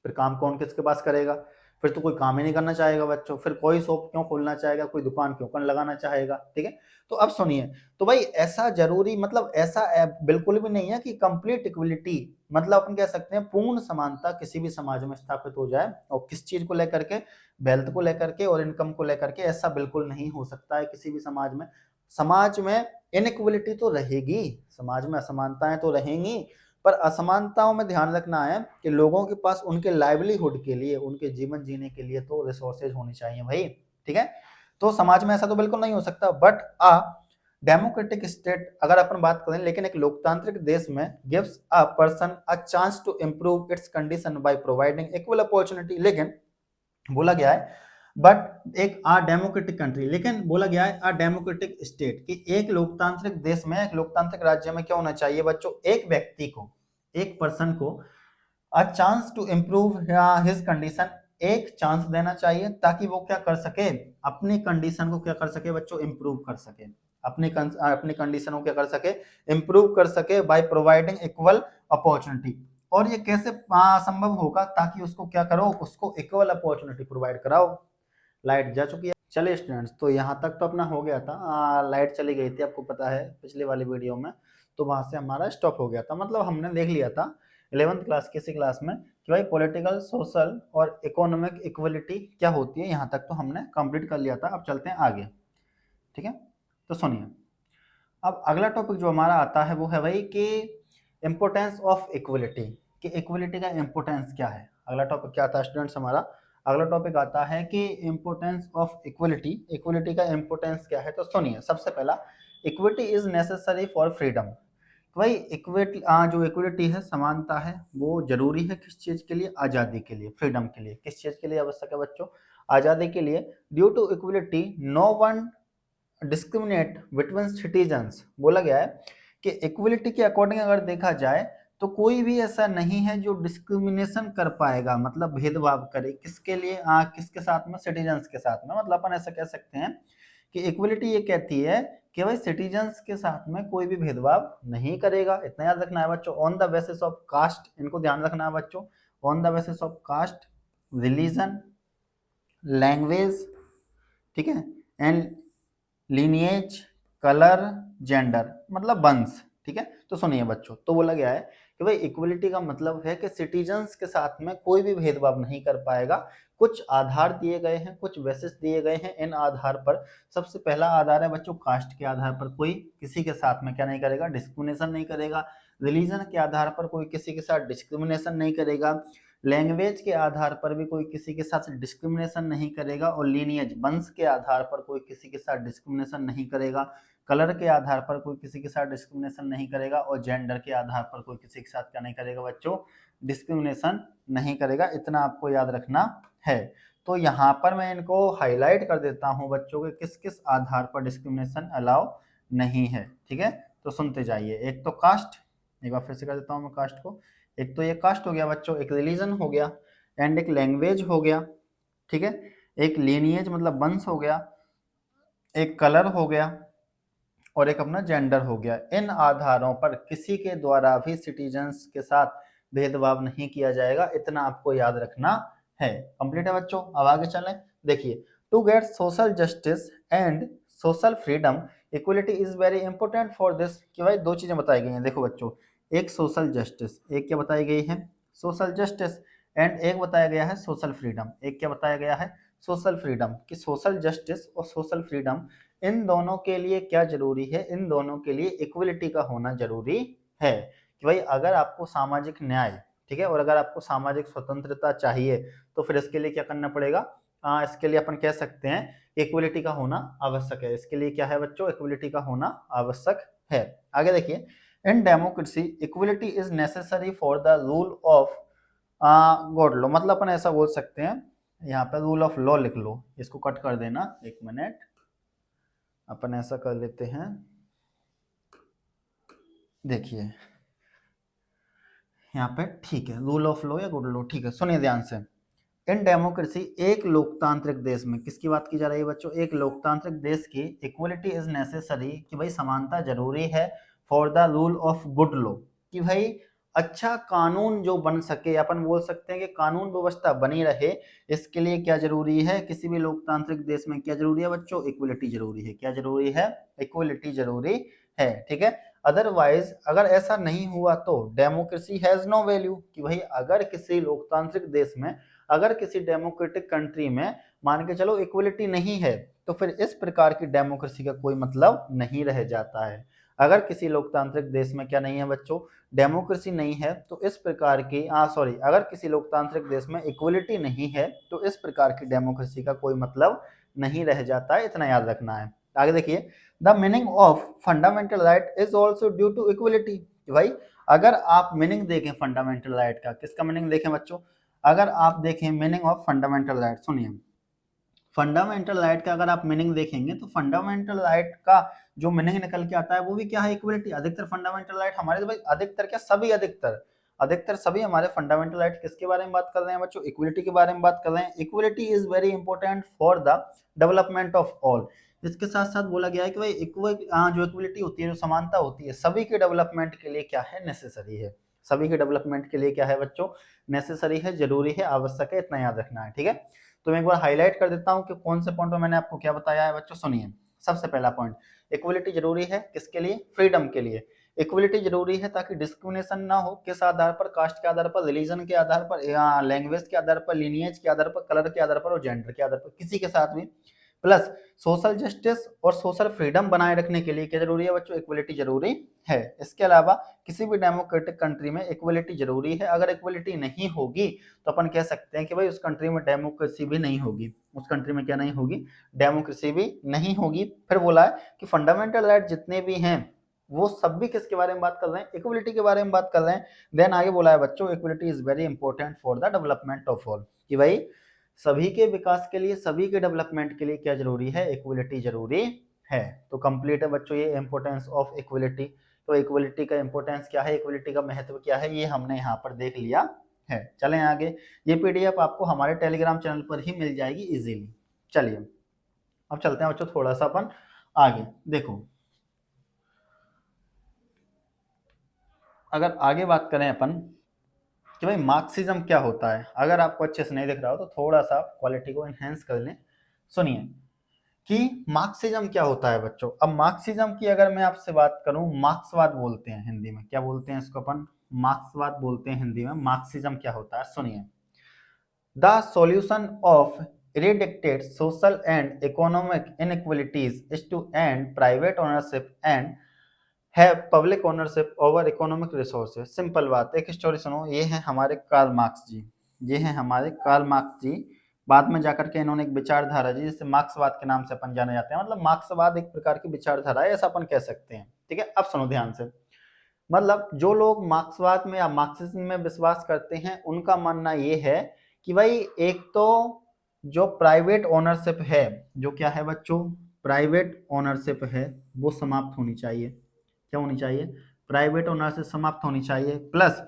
फिर काम कौन किसके पास करेगा, फिर तो कोई काम ही नहीं करना चाहेगा बच्चों, फिर कोई शॉप क्यों खोलना चाहेगा, कोई दुकान क्यों लगाना चाहेगा। ठीक है, तो अब सुनिए, तो भाई ऐसा जरूरी मतलब ऐसा बिल्कुल भी नहीं है कि कंप्लीट इक्वलिटी मतलब अपन कह सकते हैं पूर्ण समानता किसी भी समाज में स्थापित हो जाए, और किस चीज को लेकर के, वेल्थ को लेकर के और इनकम को लेकर के, ऐसा बिल्कुल नहीं हो सकता है किसी भी समाज में। समाज में इनइक्वलिटी तो रहेगी, समाज में असमानताएं तो रहेंगी, पर असमानताओं में ध्यान रखना है कि लोगों के पास उनके लाइवलीहुड के लिए, उनके जीवन जीने के लिए तो रिसोर्सेज होनी चाहिए भाई। ठीक है, तो समाज में ऐसा तो बिल्कुल नहीं हो सकता, बट डेमोक्रेटिक स्टेट अगर अपन बात करें, लेकिन एक लोकतांत्रिक देश में gives a person a chance to improve its condition by providing equal opportunity. लेकिन बोला गया है, बट एक डेमोक्रेटिक कंट्री, लेकिन बोला गया है डेमोक्रेटिक स्टेट, कि एक लोकतांत्रिक देश में, एक लोकतांत्रिक राज्य में क्या होना चाहिए बच्चों, एक व्यक्ति को, एक पर्सन को a chance to improve his condition, एक चांस देना चाहिए ताकि वो क्या कर सके, अपनी कंडीशन को क्या कर सके बच्चों, इंप्रूव कर सके, अपनी कंडीशन को क्या कर सके, इंप्रूव कर सके, बाय प्रोवाइडिंग इक्वल अपॉर्चुनिटी। और ये कैसे संभव होगा, ताकि उसको क्या करो, उसको इक्वल अपॉर्चुनिटी प्रोवाइड कराओ। लाइट जा चुकी है, चलिए स्टूडेंट्स, तो यहाँ तक तो अपना हो गया था। लाइट चली गई थी, आपको पता है पिछले वाली वीडियो में, तो वहां से हमारा स्टॉप हो गया था, मतलब हमने देख लिया था 11th क्लास किसी क्लास में कि भाई पॉलिटिकल, सोशल और इकोनॉमिक इक्वलिटी क्या होती है, यहाँ तक तो हमने कंप्लीट कर लिया था। अब चलते हैं आगे। ठीक है, तो सुनिए, अब अगला टॉपिक जो हमारा आता है वो है भाई कि इम्पोर्टेंस ऑफ इक्वलिटी, कि इक्वलिटी का इम्पोर्टेंस क्या है। अगला टॉपिक क्या आता है स्टूडेंट्स हमारा, अगला टॉपिक आता है कि इम्पोर्टेंस ऑफ इक्वलिटी, इक्वलिटी का इम्पोर्टेंस क्या है। तो सुनिए, सबसे पहला, equity is necessary for freedom. भाई इक्विटी, जो इक्विटी है, समानता है, वो जरूरी है किस चीज के लिए, आजादी के लिए, फ्रीडम के लिए। किस चीज के लिए आवश्यक है बच्चों, आजादी के लिए। Due to equality no one discriminate between citizens. बोला गया है कि इक्वलिटी के अकॉर्डिंग अगर देखा जाए तो कोई भी ऐसा नहीं है जो डिस्क्रिमिनेशन कर पाएगा, मतलब भेदभाव करे, किसके लिए, किसके साथ में, सिटीजन्स के साथ में। मतलब अपन ऐसा कह सकते हैं कि इक्वलिटी ये कहती है कि भाई सिटीजन्स के साथ में कोई भी भेदभाव नहीं करेगा, इतना याद रखना है बच्चों। On the basis of caste, इनको ध्यान रखना है बच्चों, on the basis of caste, religion, language, ठीक है, एंड लीनिएज, कलर, जेंडर, मतलब वंश, ठीक है। तो सुनिए बच्चों, तो बोला गया है कि भाई इक्वलिटी का मतलब है कि सिटीजन्स के साथ में कोई भी भेदभाव नहीं कर पाएगा। कुछ आधार दिए गए हैं, कुछ बेसिस दिए गए हैं, इन आधार पर सबसे पहला आधार है बच्चों कास्ट के आधार पर कोई किसी के साथ में क्या नहीं करेगा, डिस्क्रिमिनेशन नहीं करेगा। रिलीजन के आधार पर कोई किसी के साथ डिस्क्रिमिनेशन नहीं करेगा। लैंग्वेज के आधार पर भी कोई किसी के साथ डिस्क्रिमिनेशन नहीं करेगा। और लीनियज, वंश के आधार पर कोई किसी के साथ डिस्क्रिमिनेशन नहीं करेगा। कलर के आधार पर कोई किसी के साथ डिस्क्रिमिनेशन नहीं करेगा। और जेंडर के आधार पर कोई किसी के साथ क्या नहीं करेगा बच्चों, डिस्क्रिमिनेशन नहीं करेगा। इतना आपको याद रखना है। तो यहाँ पर मैं इनको हाईलाइट कर देता हूँ बच्चों के किस किस आधार पर डिस्क्रिमिनेशन अलाउ नहीं है, ठीक है। तो सुनते जाइए। एक तो कास्ट, एक बार फिर से कर देता हूँ मैं कास्ट को। एक तो ये कास्ट हो गया बच्चों, एक रिलीजन हो गया, एंड एक लैंग्वेज हो गया, ठीक है, एक लीनिएज मतलब वंश हो गया, एक कलर हो गया, और एक अपना जेंडर हो गया। इन आधारों पर किसी के द्वारा भी सिटीजन्स के साथ भेदभाव नहीं किया जाएगा, इतना आपको याद रखना है। कंप्लीट है बच्चों, अब आगे चलें। देखिए, to get social justice and social freedom equality is very important for this, कि भाई दो चीजें बताई गई हैं। देखो बच्चों, एक सोशल जस्टिस, एक क्या बताई गई है, सोशल जस्टिस, एंड एक बताया गया है सोशल फ्रीडम। एक क्या बताया गया है, सोशल फ्रीडम, कि सोशल जस्टिस और सोशल फ्रीडम इन दोनों के लिए क्या जरूरी है, इन दोनों के लिए इक्वलिटी का होना जरूरी है। कि भाई अगर आपको सामाजिक न्याय, ठीक है, और अगर आपको सामाजिक स्वतंत्रता चाहिए तो फिर इसके लिए क्या करना पड़ेगा, इसके लिए अपन कह सकते हैं इक्वलिटी का होना आवश्यक है। इसके लिए क्या है बच्चों, इक्वलिटी का होना आवश्यक है। आगे देखिए, in democracy equality is necessary for the rule of God law, मतलब अपन ऐसा बोल सकते हैं, यहाँ पे रूल ऑफ लॉ लिख लो, इसको कट कर देना, एक मिनट, अपन ऐसा कर लेते हैं। देखिए यहाँ पे, ठीक है, रूल ऑफ लॉ या गुड लॉ, ठीक है। सुनिए ध्यान से, इन डेमोक्रेसी, एक लोकतांत्रिक देश में, किसकी बात की जा रही है बच्चों, एक लोकतांत्रिक देश की इक्वलिटी इज नेसेसरी, कि भाई समानता जरूरी है, for the rule of good law, कि भाई अच्छा कानून जो बन सके, अपन बोल सकते हैं कि कानून व्यवस्था बनी रहे, इसके लिए क्या जरूरी है, किसी भी लोकतांत्रिक देश में क्या जरूरी है बच्चों, इक्वलिटी जरूरी है। क्या जरूरी है, इक्वलिटी जरूरी है, ठीक है। अदरवाइज अगर ऐसा नहीं हुआ तो डेमोक्रेसी हैज नो वैल्यू, कि भाई अगर किसी लोकतांत्रिक देश में, अगर किसी डेमोक्रेटिक कंट्री में मान के चलो इक्वलिटी नहीं है, तो फिर इस प्रकार की डेमोक्रेसी का कोई मतलब नहीं रह जाता है। अगर किसी लोकतांत्रिक देश में क्या नहीं है बच्चों, डेमोक्रेसी नहीं है, तो इस प्रकार की सॉरी, अगर किसी लोकतांत्रिक देश में इक्वलिटी नहीं है तो इस प्रकार की डेमोक्रेसी का कोई मतलब नहीं रह जाता है, इतना याद रखना है। आगे देखिए, the meaning of fundamental right is also due to equality, भाई अगर आप मीनिंग देखें फंडामेंटल राइट का, किसका मीनिंग देखें बच्चों, अगर आप देखें मीनिंग ऑफ फंडामेंटल राइट, सुनिए, फंडामेंटल राइट का अगर आप मीनिंग देखेंगे तो फंडामेंटल राइट का जो मीनिंग निकल के आता है वो भी क्या है, इक्वलिटी। अधिकतर फंडामेंटल राइट हमारे, तो भाई अधिकतर क्या, सभी, अधिकतर अधिकतर सभी हमारे फंडामेंटल राइट किसके बारे में बात कर रहे हैं बच्चों, इक्वलिटी के बारे में बात कर रहे हैं। Equality is very important for the development of all. इसके साथ साथ बोला गया है कि भाई जो इक्वलिटी होती है, जो समानता होती है, सभी के डेवलपमेंट के लिए क्या है, नेसेसरी है। सभी के डेवलपमेंट के लिए क्या है बच्चों, नेसेसरी है, जरूरी है, आवश्यक है, इतना याद रखना है, ठीक है। तो मैं एक बार हाईलाइट कर देता हूं कि कौन से पॉइंट में मैंने आपको क्या बताया है बच्चों। सुनिए, सबसे पहला पॉइंट, इक्वलिटी जरूरी है किसके लिए, फ्रीडम के लिए। इक्वलिटी जरूरी है ताकि डिस्क्रिमिनेशन ना हो, किस आधार पर, कास्ट के आधार पर, रिलीजन के आधार पर, लैंग्वेज के आधार पर, लिनिएज के आधार पर, कलर के आधार पर और जेंडर के आधार पर, किसी के साथ भी। प्लस सोशल जस्टिस और सोशल फ्रीडम बनाए रखने के लिए क्या जरूरी है बच्चों, इक्वलिटी जरूरी है। इसके अलावा किसी भी डेमोक्रेटिक कंट्री में इक्वलिटी जरूरी है। अगर इक्वलिटी नहीं होगी तो अपन कह सकते हैं कि भाई उस कंट्री में डेमोक्रेसी भी नहीं होगी, उस कंट्री में क्या नहीं होगी, डेमोक्रेसी भी नहीं होगी। फिर बोला है कि फंडामेंटल राइट जितने भी हैं वो सब भी किसके बारे में बात कर रहे हैं, इक्वलिटी के बारे में बात कर रहे हैं। देन आगे बोला है बच्चों, equality is very important for the development of all, कि भाई सभी के विकास के लिए, सभी के डेवलपमेंट के लिए क्या जरूरी है, इक्वलिटी जरूरी है। तो कंप्लीट है बच्चों ये इंपॉर्टेंस ऑफ इक्वलिटी। तो इक्वलिटी का इंपॉर्टेंस क्या है, इक्वलिटी का महत्व क्या है, ये हमने यहाँ पर देख लिया है। चलें आगे, ये पीडीएफ आपको हमारे टेलीग्राम चैनल पर ही मिल जाएगी इजीली। चलिए अब चलते हैं बच्चों थोड़ा सा अपन आगे। देखो अगर आगे बात करें अपन कि भाई मार्क्सिज्म क्या होता है, अगर आपको अच्छे से नहीं दिख रहा हो तो थोड़ा सा क्वालिटी को एनहेंस कर लें। सुनिए कि मार्क्सिज्म क्या होता है बच्चों। अब मार्क्सिज्म की अगर मैं आपसे बात करूं, मार्क्सवाद बोलते हैं हिंदी में, क्या बोलते हैं इसको अपन, मार्क्सवाद बोलते हैं हिंदी में। मार्क्सिज्म क्या होता है सुनिए, the solution of eradicate social and economic inequalities is to end private ownership and है public ownership over economic resources. Simple बात, एक स्टोरी सुनो। ये है हमारे कार्ल मार्क्स जी, ये है हमारे कार्ल मार्क्स जी। बाद में जाकर के इन्होंने एक विचारधारा जी, जिसे मार्क्सवाद के नाम से अपन जाने जाते हैं, मतलब मार्क्सवाद एक प्रकार की विचारधारा है, ऐसा अपन कह सकते हैं। ठीक है, अब सुनो ध्यान से। मतलब जो लोग मार्क्सवाद में या मार्क्सिज्म में विश्वास करते हैं, उनका मानना ये है कि भाई एक तो जो प्राइवेट ओनरशिप है, जो क्या है बच्चों, प्राइवेट ओनरशिप है, वो समाप्त होनी चाहिए। क्या होनी चाहिए, प्राइवेट ओनरशिप समाप्त होनी चाहिए, प्लस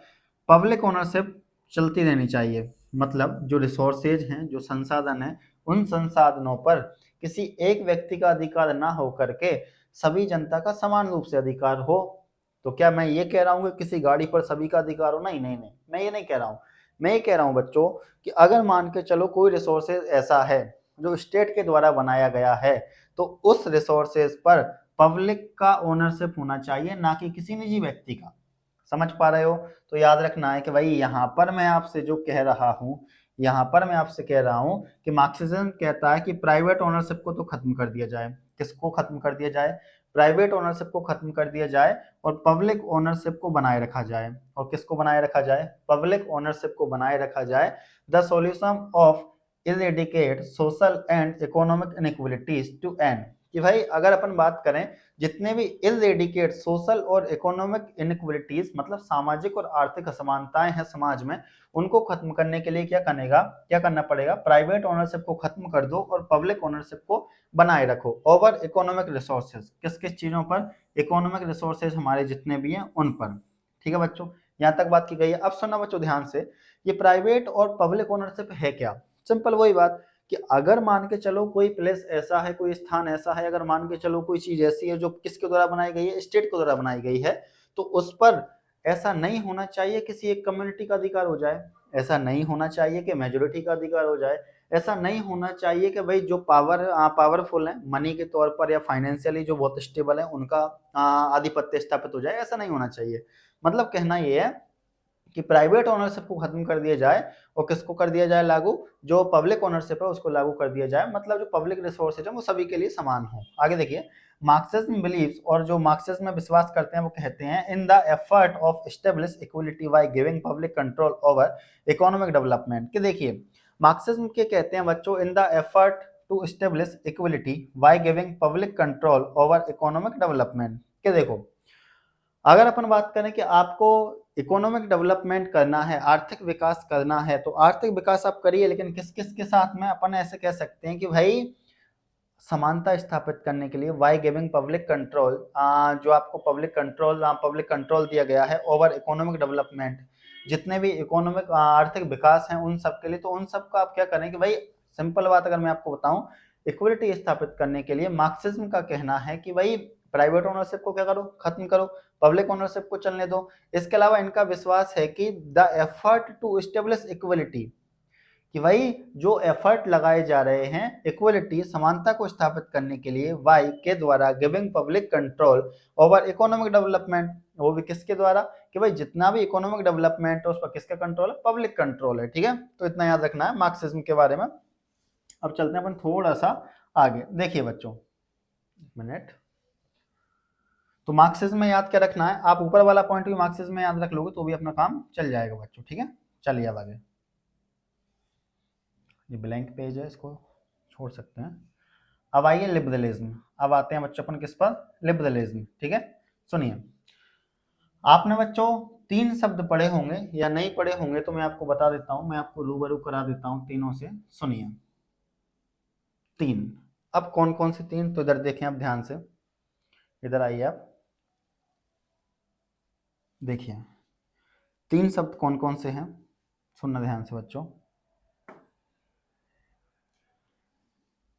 पब्लिक ओनरशिप चलती रहनी चाहिए। मतलब जो रिसोर्सेज हैं, जो संसाधन हैं, उन संसाधनों पर किसी एक व्यक्ति का अधिकार ना हो करके सभी जनता का समान रूप से अधिकार हो। तो क्या मैं ये कह रहा हूँ कि किसी गाड़ी पर सभी का अधिकार हो? नहीं नहीं नहीं, मैं ये नहीं कह रहा हूँ। मैं ये कह रहा हूँ बच्चों कि अगर मान के चलो कोई रिसोर्सेज ऐसा है जो स्टेट के द्वारा बनाया गया है, तो उस रिसोर्सेज पर पब्लिक का ओनरशिप होना चाहिए, ना कि किसी निजी व्यक्ति का। समझ पा रहे हो? तो याद रखना है कि भाई यहाँ पर मैं आपसे जो कह रहा हूँ, यहाँ पर मैं आपसे कह रहा हूँ कि मार्क्सिज्म कहता है कि प्राइवेट ओनरशिप को तो खत्म कर दिया जाए। किसको खत्म कर दिया जाए? प्राइवेट ओनरशिप को खत्म कर दिया जाए और पब्लिक ओनरशिप को बनाए रखा जाए। और किसको बनाए रखा जाए? पब्लिक ओनरशिप को बनाए रखा जाए। The solution of eradicate social and economic inequalities to end, कि भाई अगर अपन बात करें जितने भी इरेडिकेट सोशल और इकोनॉमिक इनइक्वलिटीज, मतलब सामाजिक और आर्थिक असमानताएं हैं समाज में, उनको खत्म करने के लिए क्या करना पड़ेगा? प्राइवेट ओनरशिप को खत्म कर दो और पब्लिक ओनरशिप को बनाए रखो ओवर इकोनॉमिक रिसोर्सेज। किस किस चीजों पर? इकोनॉमिक रिसोर्सेज हमारे जितने भी हैं उन पर। ठीक है बच्चों, यहाँ तक बात की गई है। अब सुनना बच्चों ध्यान से, ये प्राइवेट और पब्लिक ओनरशिप है क्या? सिंपल वही बात कि अगर मान के चलो कोई प्लेस ऐसा है, कोई स्थान ऐसा है, अगर मान के चलो कोई चीज ऐसी है जो किसके द्वारा बनाई गई है? स्टेट के द्वारा बनाई गई है, तो उस पर ऐसा नहीं होना चाहिए किसी एक कम्युनिटी का अधिकार हो जाए, ऐसा नहीं होना चाहिए कि मेजोरिटी का अधिकार हो जाए, ऐसा नहीं होना चाहिए कि भाई जो पावरफुल है मनी के तौर पर या फाइनेंशियली जो बहुत स्टेबल है उनका आधिपत्य स्थापित हो जाए, ऐसा नहीं होना चाहिए। मतलब कहना ये है कि प्राइवेट ओनरशिप को खत्म कर दिया जाए और किसको कर दिया जाए लागू? जो पब्लिक ओनरशिप है उसको लागू कर दिया जाए। मतलब जो पब्लिक रिसोर्सेज है वो सभी के लिए समान हो। आगे देखिए, मार्क्सिज्म बिलीव्स, और जो मार्क्सिज्म में विश्वास करते हैं वो कहते हैं in the effort of establish equality by giving public control over economic development. कि देखिए मार्क्सिज्म के कहते हैं बच्चों in the effort to establish equality by giving public control over economic development. कि देखो अगर अपन बात करें कि आपको इकोनॉमिक डेवलपमेंट करना है, आर्थिक विकास करना है, तो आर्थिक विकास आप करिए, लेकिन किस किस के साथ में? अपन ऐसे कह सकते हैं कि भाई समानता स्थापित करने के लिए वाई गिविंग पब्लिक कंट्रोल, जो आपको पब्लिक कंट्रोल दिया गया है ओवर इकोनॉमिक डेवलपमेंट, जितने भी इकोनॉमिक आर्थिक विकास हैं उन सब के लिए, तो उन सब का आप क्या करें कि भाई सिंपल बात अगर मैं आपको बताऊं, इक्वलिटी स्थापित करने के लिए मार्क्सिज्म का कहना है कि भाई प्राइवेट ओनरशिप को क्या करो? खत्म करो, पब्लिक ओनरशिप को चलने दो। इसके अलावा इनका विश्वास है कि the effort to establish equality, कि भाई जो एफर्ट लगाए जा रहे हैं इक्वलिटी, समानता को स्थापित करने के लिए वाई के द्वारा giving public control over economic development, वो भी किसके द्वारा? कि भाई जितना भी इकोनॉमिक डेवलपमेंट है उस पर किसका कंट्रोल है? पब्लिक कंट्रोल है। ठीक है, तो इतना याद रखना है मार्क्सिज्म के बारे में। अब चलते हैं अपन थोड़ा सा आगे। देखिए बच्चों, एक मिनट, तो मार्क्सिज्म में याद क्या रखना है? आप ऊपर वाला पॉइंट भी मार्क्सिज्म में याद रख लोगे तो भी अपना काम चल जाएगा बच्चों। ठीक है, चलिए अब आगे। ये ब्लैंक पेज है, इसको छोड़ सकते हैं। अब आइए लिबरलिज्म। अब आते हैं बच्चों अपन किस पर? लिबरलिज्म। ठीक है, सुनिए, आपने बच्चों 3 शब्द पढ़े होंगे या नहीं पढ़े होंगे तो मैं आपको बता देता हूं, मैं आपको रूबरू करा देता हूं तीनों से। सुनिए 3। अब कौन कौन से 3? तो इधर देखें आप ध्यान से, इधर आइए आप देखिए 3 शब्द कौन कौन से हैं, सुनना ध्यान से बच्चों।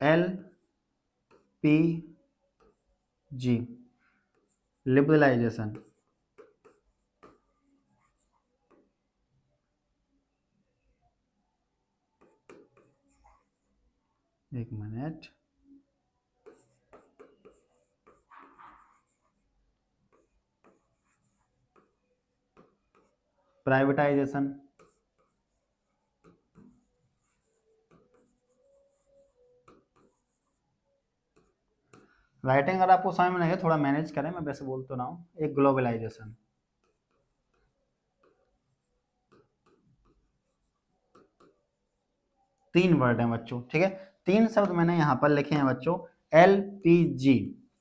LPG, liberalisation. एक मिनट, प्राइवेटाइजेशन, राइटिंग अगर आपको समझ में नहीं है थोड़ा मैनेज करें, मैं वैसे बोल तो रहा हूँ। एक ग्लोबलाइजेशन, तीन वर्ड हैं बच्चों, ठीक है, तीन शब्द मैंने यहाँ पर लिखे हैं बच्चों। एलपीजी,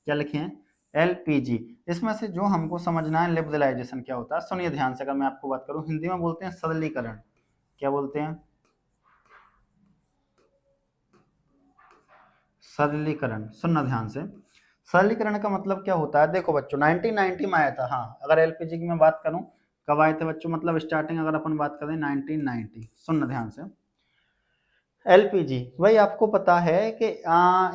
क्या लिखे हैं? एलपीजी। इसमें से जो हमको समझना है लिबरलाइजेशन क्या होता है, सुनिए ध्यान से। अगर मैं आपको बात करूँ, हिंदी में बोलते हैं सरलीकरण। क्या बोलते हैं? सरलीकरण। सुनना ध्यान से, सरलीकरण का मतलब क्या होता है? देखो बच्चों, 1990 में आया था। हाँ, अगर एलपीजी की मैं बात करूं, कब आए थे बच्चों? मतलब स्टार्टिंग अगर अपन बात करें 1990। सुनना ध्यान से, एलपीजी वही आपको पता है कि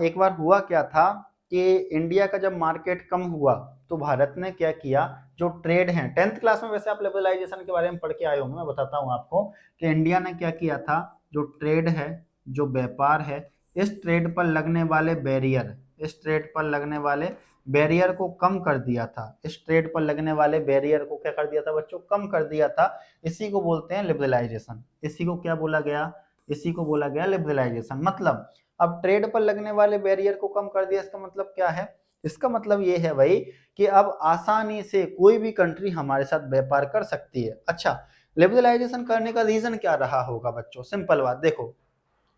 एक बार हुआ क्या था कि इंडिया का जब मार्केट कम हुआ तो भारत ने क्या किया, जो ट्रेड है, 10th क्लास में वैसे आप लिबरलाइजेशन के बारे में पढ़ के आए होंगे, मैं बताता हूँ आपको कि इंडिया ने क्या किया था, जो ट्रेड है, जो व्यापार है, इस ट्रेड पर लगने वाले बैरियर, इस ट्रेड पर लगने वाले बैरियर को कम कर दिया था। इस ट्रेड पर लगने वाले बैरियर को क्या कर दिया था बच्चों? कम कर दिया था। इसी को बोलते हैं लिबरलाइजेशन। इसी को क्या बोला गया? इसी को बोला गया लिबरलाइजेशन। मतलब अब ट्रेड पर लगने वाले बैरियर को कम कर दिया, इसका मतलब क्या है? इसका मतलब ये है भाई कि अब आसानी से कोई भी कंट्री हमारे साथ व्यापार कर सकती है। अच्छा, लिबरलाइजेशन करने का रीजन क्या रहा होगा बच्चों? सिंपल बात, देखो,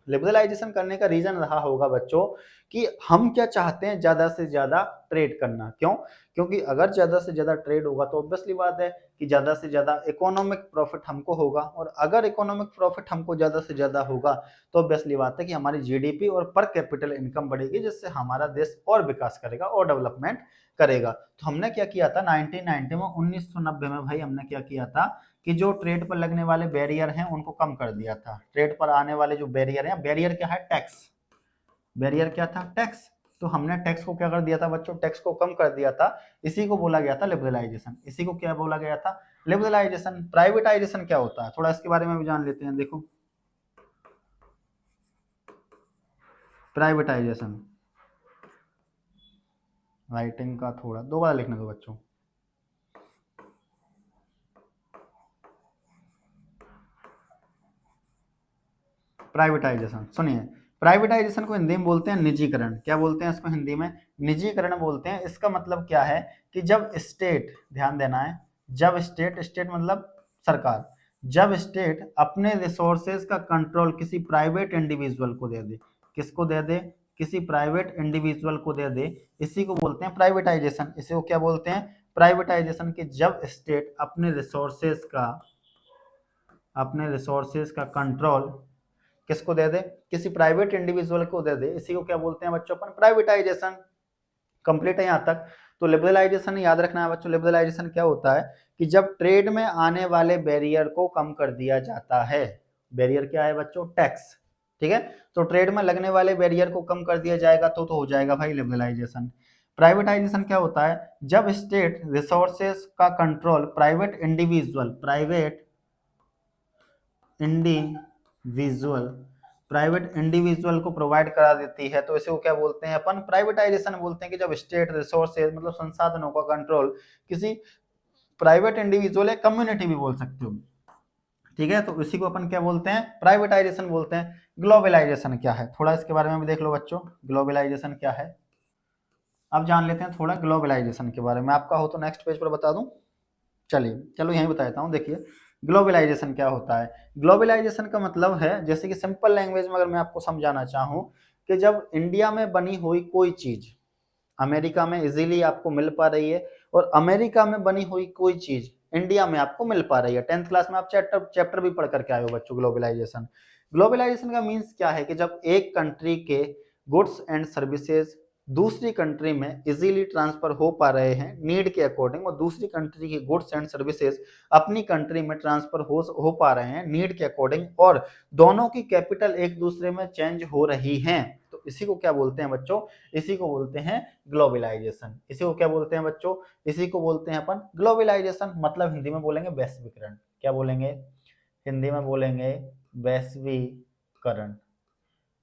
लिबरलाइजेशन करने का रीजन रहा होगा बच्चों कि हम क्या चाहते हैं, ज्यादा से ज्यादा ट्रेड करना। क्यों? क्योंकि अगर ज्यादा से ज्यादा ट्रेड होगा तो ऑब्वियसली बात है कि ज्यादा से ज्यादा इकोनॉमिक प्रॉफिट हमको होगा, और अगर इकोनॉमिक प्रॉफिट हमको ज्यादा से ज्यादा होगा तो ऑब्वियसली बात है कि हमारी जीडीपी और पर कैपिटल इनकम बढ़ेगी, जिससे हमारा देश और विकास करेगा और डेवलपमेंट करेगा। तो हमने क्या किया था 1990 में, 1990 में भाई हमने क्या किया था कि जो ट्रेड पर लगने वाले बैरियर हैं उनको कम कर दिया था। ट्रेड पर आने वाले जो बैरियर हैं, बैरियर क्या है? टैक्स। बैरियर क्या था? टैक्स। तो हमने टैक्स को क्या कर दिया था बच्चों? टैक्स को कम कर दिया था। इसी को बोला गया था लिबरलाइजेशन। इसी को क्या बोला गया था? लिबरलाइजेशन। प्राइवेटाइजेशन क्या होता है, थोड़ा इसके बारे में भी जान लेते हैं। देखो, प्राइवेटाइजेशन, राइटिंग का थोड़ा दोबारा लिखने दो बच्चों। प्राइवेटाइजेशन, सुनिए, प्राइवेटाइजेशन को हिंदी में बोलते हैं निजीकरण। क्या बोलते हैं इसको हिंदी में? निजीकरण बोलते हैं। इसका मतलब क्या है कि जब स्टेट, ध्यान देना है, जब स्टेट, स्टेट मतलब सरकार, जब स्टेट अपने रिसोर्सेज का कंट्रोल किसी प्राइवेट इंडिविजुअल को दे दे। किसको दे दे? किसी प्राइवेट इंडिविजुअल को दे दे। इसी को बोलते हैं प्राइवेटाइजेशन। इसी को क्या बोलते हैं? प्राइवेटाइजेशन। के जब स्टेट अपने रिसोर्सेज का कंट्रोल किसको दे दे? किसी प्राइवेट इंडिविजुअल को दे दे। इसी को क्या बोलते हैं बच्चों? अपन प्राइवेटाइजेशन। कंप्लीट है यहाँ तक? तो लिबरलाइजेशन याद रखना है बच्चों। लिबरलाइजेशन क्या होता है कि जब ट्रेड में आने वाले बैरियर को कम कर दिया जाता है। बैरियर क्या है बच्चों? टैक्स। ठीक है, तो ट्रेड में लगने वाले बैरियर को कम कर दिया जाएगा तो हो जाएगा भाई लिबरलाइजेशन। प्राइवेटाइजेशन क्या होता है? जब स्टेट रिसोर्सेस का कंट्रोल इंडिविजुअल प्राइवेट इंडिविजुअल को प्रोवाइड करा देती है, तो इसे को क्या बोलते हैं अपन? प्राइवेटाइजेशन बोलते हैं। कि जब स्टेट रिसोर्सेज मतलब संसाधनों का कंट्रोल किसी प्राइवेट इंडिविजुअल या कम्युनिटी भी बोल सकते हो, ठीक है, तो इसी को अपन क्या बोलते हैं? प्राइवेटाइजेशन बोलते हैं। ग्लोबलाइजेशन क्या है, थोड़ा इसके बारे में भी देख लो बच्चों। ग्लोबलाइजेशन क्या है, अब जान लेते हैं थोड़ा ग्लोबलाइजेशन के बारे में। आपका हो तो नेक्स्ट पेज पर बता दूं। चलिए, चलो यहीं बता देता हूँ। देखिए, ग्लोबलाइजेशन क्या होता है? ग्लोबलाइजेशन का मतलब है, जैसे कि सिंपल लैंग्वेज में अगर मैं आपको समझाना चाहूँ, कि जब इंडिया में बनी हुई कोई चीज अमेरिका में इजीली आपको मिल पा रही है, और अमेरिका में बनी हुई कोई चीज इंडिया में आपको मिल पा रही है। 10th क्लास में आप चैप्टर भी पढ़ करके आए हो बच्चों, ग्लोबलाइजेशन। ग्लोबलाइजेशन का मीन्स क्या है कि जब एक कंट्री के गुड्स एंड सर्विसेज दूसरी कंट्री में इजीली ट्रांसफर हो पा रहे हैं नीड के अकॉर्डिंग, और दूसरी कंट्री के गुड्स एंड सर्विसेज अपनी कंट्री में ट्रांसफर हो पा रहे हैं नीड के अकॉर्डिंग, और दोनों की कैपिटल एक दूसरे में चेंज हो रही हैं, तो इसी को क्या बोलते हैं बच्चों? इसी को बोलते हैं ग्लोबलाइजेशन। इसी को क्या बोलते हैं बच्चों? इसी को बोलते हैं अपन ग्लोबलाइजेशन। मतलब हिंदी में बोलेंगे वैश्वीकरण। क्या बोलेंगे? हिंदी में बोलेंगे वैश्वीकरण।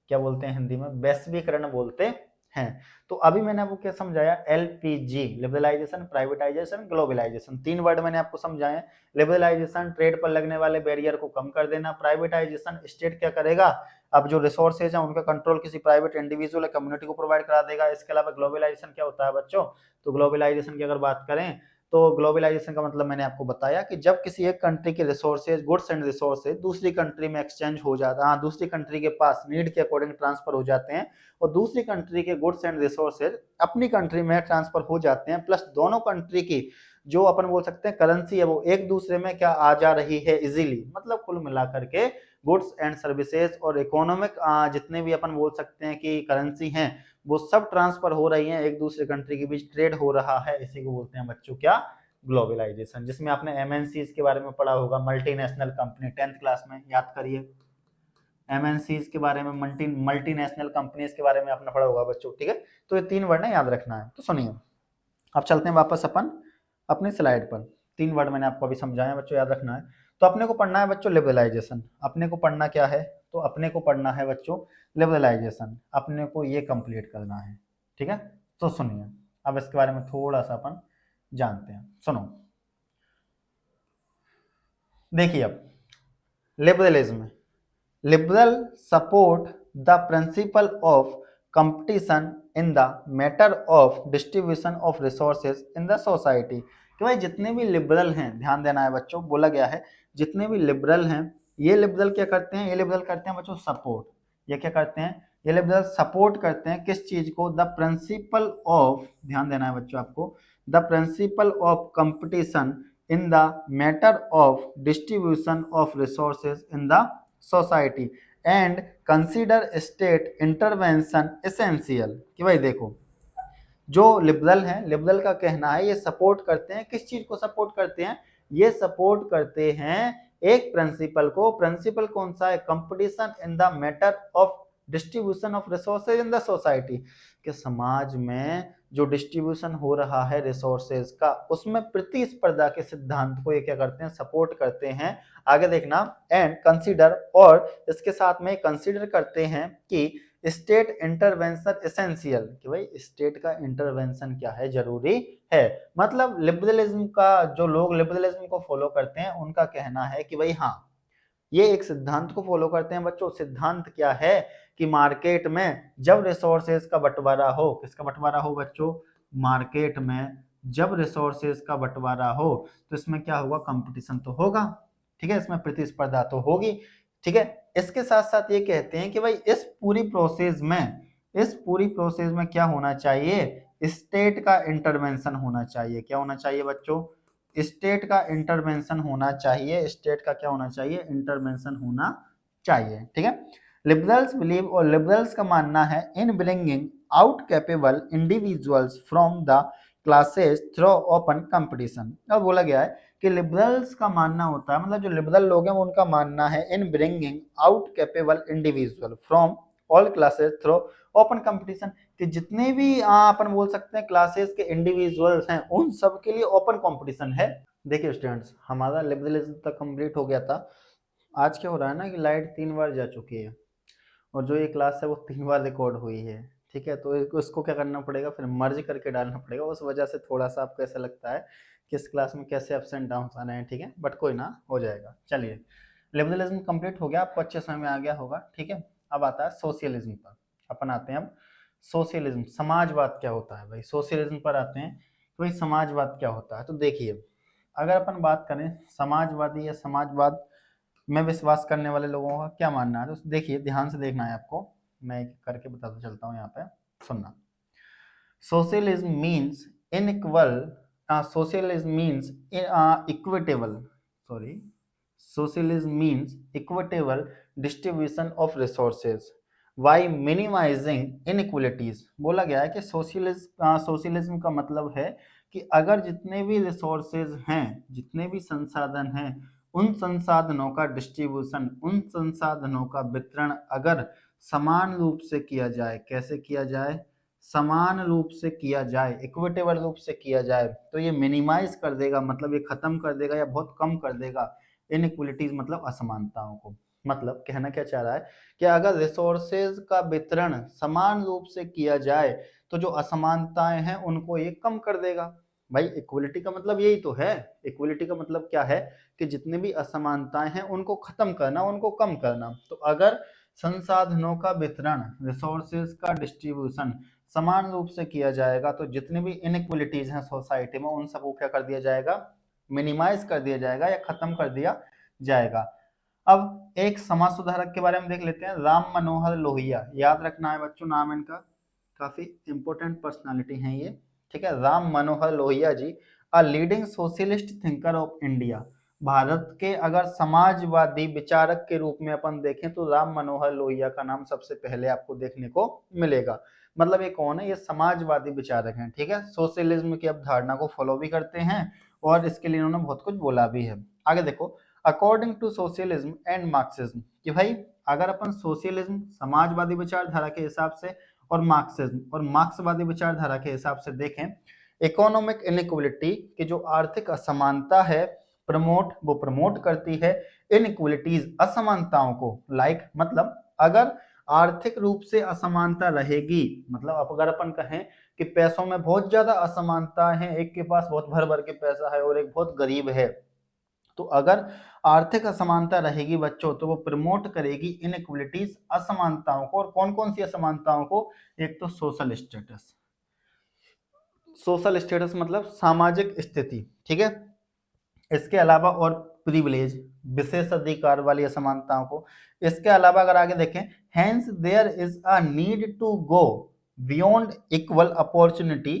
क्या बोलते हैं हिंदी में, वैश्वीकरण बोलते हैं। तो अभी मैंने आपको क्या समझाया, LPG, liberalisation, privatisation, globalisation, 3 word मैंने आपको समझाए। लिबरलाइजेशन ट्रेड पर लगने वाले बैरियर को कम कर देना, प्राइवेटाइजेशन स्टेट क्या करेगा, अब जो रिसोर्सेज है उनका कंट्रोल किसी प्राइवेट इंडिविजुअल या कम्युनिटी को प्रोवाइड करा देगा। इसके अलावा ग्लोबलाइजेशन क्या होता है बच्चों, तो ग्लोबलाइजेशन की अगर बात करें तो ग्लोबलाइजेशन का मतलब मैंने आपको बताया कि जब किसी एक कंट्री के रिसोर्सेज, गुड्स एंड रिसोर्सेज दूसरी कंट्री में एक्सचेंज हो जाता है, दूसरी कंट्री के पास नीड के अकॉर्डिंग ट्रांसफर हो जाते हैं, और दूसरी कंट्री के गुड्स एंड रिसोर्सेज अपनी कंट्री में ट्रांसफर हो जाते हैं, प्लस दोनों कंट्री की जो अपन बोल सकते हैं करेंसी है वो एक दूसरे में क्या आ जा रही है इजीली, मतलब कुल मिलाकर के गुड्स एंड सर्विसेज और इकोनॉमिक जितने भी अपन बोल सकते हैं कि करेंसी हैं वो सब ट्रांसफर हो रही हैं, एक दूसरे कंट्री के बीच ट्रेड हो रहा है, इसी को बोलते हैं बच्चों क्या, ग्लोबलाइजेशन। जिसमें आपने एमएनसीज के बारे में पढ़ा होगा, मल्टीनेशनल कंपनी, 10th क्लास में याद करिए, एमएनसीज के बारे में, मल्टीनेशनल कंपनीज के बारे में आपने पढ़ा होगा बच्चों, ठीक है। तो ये 3 वर्ड ना याद रखना है। तो सुनिए, अब चलते हैं वापस अपन अपनी स्लाइड पर। 3 वर्ड मैंने आपको अभी समझाया बच्चों, याद रखना है। तो अपने को पढ़ना है बच्चों लिबरलाइजेशन, अपने को पढ़ना क्या है, तो अपने को पढ़ना है बच्चों लिबरलाइजेशन, अपने को ये कंप्लीट करना है, ठीक है। तो सुनिए, अब इसके बारे में थोड़ा सा अपन जानते हैं, सुनो। देखिए अब liberalism, liberal support the principle of competition in the matter of distribution of resources in the society। कि भाई जितने भी लिबरल हैं, ध्यान देना है बच्चों, बोला गया है जितने भी लिबरल हैं, ये लिबरल क्या करते हैं, ये लिबरल करते हैं बच्चों सपोर्ट, ये क्या करते हैं, ये लिबरल सपोर्ट करते हैं किस चीज को, द प्रिंसिपल ऑफ, ध्यान देना है बच्चों आपको, the principle of competition in the matter of distribution of resources in the society and consider state intervention essential। कि भाई देखो, जो लिबरल हैं, लिबरल का कहना है ये सपोर्ट करते हैं, किस चीज को सपोर्ट करते हैं, ये सपोर्ट करते हैं एक प्रिंसिपल को। प्रिंसिपल कौन सा है, competition in the matter of distribution of resources in the society, कि समाज में जो डिस्ट्रीब्यूशन हो रहा है रिसोर्सेज का, उसमें प्रतिस्पर्धा के सिद्धांत को ये क्या करते हैं, सपोर्ट करते हैं। आगे देखना, एंड कंसीडर, और इसके साथ में कंसीडर करते हैं कि स्टेट इंटरवेंशन एसेंशियल, कि भाई स्टेट का इंटरवेंशन क्या है, जरूरी है। मतलब लिबरलिज्म का, जो लोग लिबरलिज्म को फॉलो करते हैं उनका कहना है कि भाई हाँ, ये एक सिद्धांत को फॉलो करते हैं बच्चों। सिद्धांत क्या है कि मार्केट में जब रिसोर्सेज का बंटवारा हो, किसका बंटवारा हो बच्चों, मार्केट में जब रिसोर्सेज का बंटवारा हो तो इसमें क्या होगा, कंपटीशन तो होगा, ठीक है, इसमें प्रतिस्पर्धा तो होगी, ठीक है। इसके साथ साथ ये कहते हैं कि भाई इस पूरी प्रोसेस में क्या होना चाहिए, स्टेट का इंटरवेंशन होना चाहिए। क्या होना चाहिए बच्चों, स्टेट का इंटरवेंशन होना चाहिए, स्टेट का क्या होना चाहिए, इंटरवेंशन होना चाहिए, ठीक है। लिबरल्स बिलीव, और लिबरल्स का मानना है, in bringing out capable individuals from the classes through open competition. और बोला गया है कि लिबरल्स का मानना होता है, मतलब जो लिबरल लोग हैं उनका मानना है, in bringing out capable individual from all classes through open competition, कि जितने भी अपन बोल सकते हैं क्लासेस के इंडिविजुअल्स हैं उन सब के लिए ओपन कंपटीशन है। देखिए स्टूडेंट्स, हमारा लिबरलिज्म तक कंप्लीट हो गया था। आज क्या हो रहा है ना कि लाइट 3 बार जा चुकी है और जो ये क्लास है वो 3 बार रिकॉर्ड हुई है, ठीक है। तो इसको क्या करना पड़ेगा, फिर मर्ज करके डालना पड़ेगा। उस वजह से थोड़ा सा आपको ऐसा लगता है कि इस क्लास में कैसे अप्स एंड डाउन आ रहे हैं, ठीक है, बट कोई ना, हो जाएगा। चलिए, लिबरलिज्म कंप्लीट हो गया, आपको अच्छे समय में आ गया होगा, ठीक है। अब आता है सोशलिज्म पर, अपन आते हैं अब सोशलिज्म, समाजवाद क्या होता है भाई, सोशलिज्म पर आते हैं। तो भाई समाजवाद क्या होता है, तो देखिए, अगर अपन बात करें समाजवादी या समाजवाद में विश्वास करने वाले लोगों का क्या मानना है, तो देखिए ध्यान से देखना है आपको, मैं एक करके बताता चलता हूँ यहाँ पे, सुनना। Socialism means inequal, socialism means equitable, sorry, socialism means equitable distribution of resources by minimizing inequalities। बोला गया है कि सोशलिज्म का मतलब है कि अगर जितने भी रिसोर्सेज हैं, जितने भी संसाधन हैं, उन संसाधनों का डिस्ट्रीब्यूशन, उन संसाधनों का वितरण अगर समान रूप से किया जाए, कैसे किया जाए, समान रूप से किया जाए, इक्विटेबल रूप से किया जाए, तो ये मिनिमाइज कर देगा, मतलब ये खत्म कर देगा या बहुत कम कर देगा इनइक्वलिटीज, मतलब असमानताओं को। मतलब कहना क्या चाह रहा है कि अगर रिसोर्सेज का वितरण समान रूप से किया जाए तो जो असमानताएं हैं उनको ये कम कर देगा। भाई इक्वलिटी का मतलब यही तो है। इक्वलिटी का मतलब क्या है कि जितने भी असमानताएं हैं उनको खत्म करना, उनको कम करना। तो अगर संसाधनों का वितरण, रिसोर्सेज का डिस्ट्रीब्यूशन समान रूप से किया जाएगा तो जितनी भी इनइक्वलिटीज हैं सोसाइटी में उन सबको क्या कर दिया जाएगा, मिनिमाइज कर दिया जाएगा या खत्म कर दिया जाएगा। अब एक समाज सुधारक के बारे में देख लेते हैं, राम मनोहर लोहिया। याद रखना है बच्चों नाम इनका, काफी इंपोर्टेंट पर्सनालिटी है ये, ठीक है। Ram Manohar Lohia ji a leading socialist thinker of India. Bharat के अगर समाजवादी विचारक के रूप में अपन देखें तो राम मनोहर लोहिया का नाम सबसे पहले आपको देखने को मिलेगा। मतलब ये कौन है, ये समाजवादी विचारक हैं, ठीक है। सोशलिज्म की अवधारणा को फॉलो भी करते हैं और इसके लिए इन्होंने बहुत कुछ बोला भी है। आगे देखो, according to socialism and Marxism, कि भाई अगर अपन सोशलिज्म समाजवादी विचारधारा के हिसाब से और मार्क्सिज्म और मार्क्सवादी विचारधारा के हिसाब से देखें, इकोनॉमिक इनइक्वलिटी की जो आर्थिक असमानता है वो प्रमोट करती है इनइक्वलिटीज, असमानताओं को। मतलब अगर आर्थिक रूप से असमानता रहेगी, मतलब अगर अपन कहें कि पैसों में बहुत ज्यादा असमानता है, एक के पास बहुत भर भर के पैसा है और एक बहुत गरीब है, तो अगर आर्थिक असमानता रहेगी बच्चों तो वो प्रमोट करेगी इनइक्वलिटीज, असमानताओं को। और कौन कौन सी असमानताओं को, एक तो सोशल स्टेटस, सोशल स्टेटस मतलब सामाजिक स्थिति, ठीक है। इसके अलावा और प्रिविलेज, विशेष अधिकार वाली असमानताओं को। इसके अलावा अगर आगे देखें, hence there is a need to go beyond equal opportunity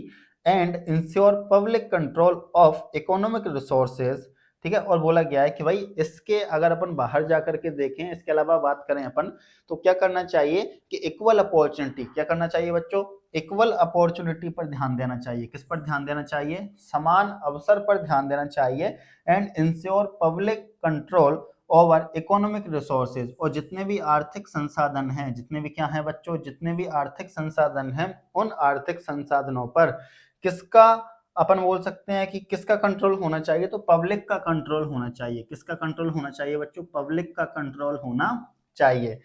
and ensure public control of economic resources, ठीक है। और बोला गया है कि भाई इसके अगर अपन बाहर जाकर के देखें, इसके अलावा बात करें अपन, तो क्या करना चाहिए कि इक्वल अपॉर्चुनिटी, क्या करना चाहिए बच्चों, इक्वल अपॉर्चुनिटी पर ध्यान देना चाहिए। किस पर ध्यान देना चाहिए, समान अवसर पर ध्यान देना चाहिए। And ensure public control over economic resources, और जितने भी आर्थिक संसाधन हैं, जितने भी क्या हैं बच्चों, जितने भी आर्थिक संसाधन हैं, उन आर्थिक संसाधनों पर किसका, अपन बोल सकते हैं कि किसका कंट्रोल होना चाहिए, तो पब्लिक का कंट्रोल होना चाहिए। किसका कंट्रोल होना चाहिए बच्चों, पब्लिक का कंट्रोल होना चाहिए।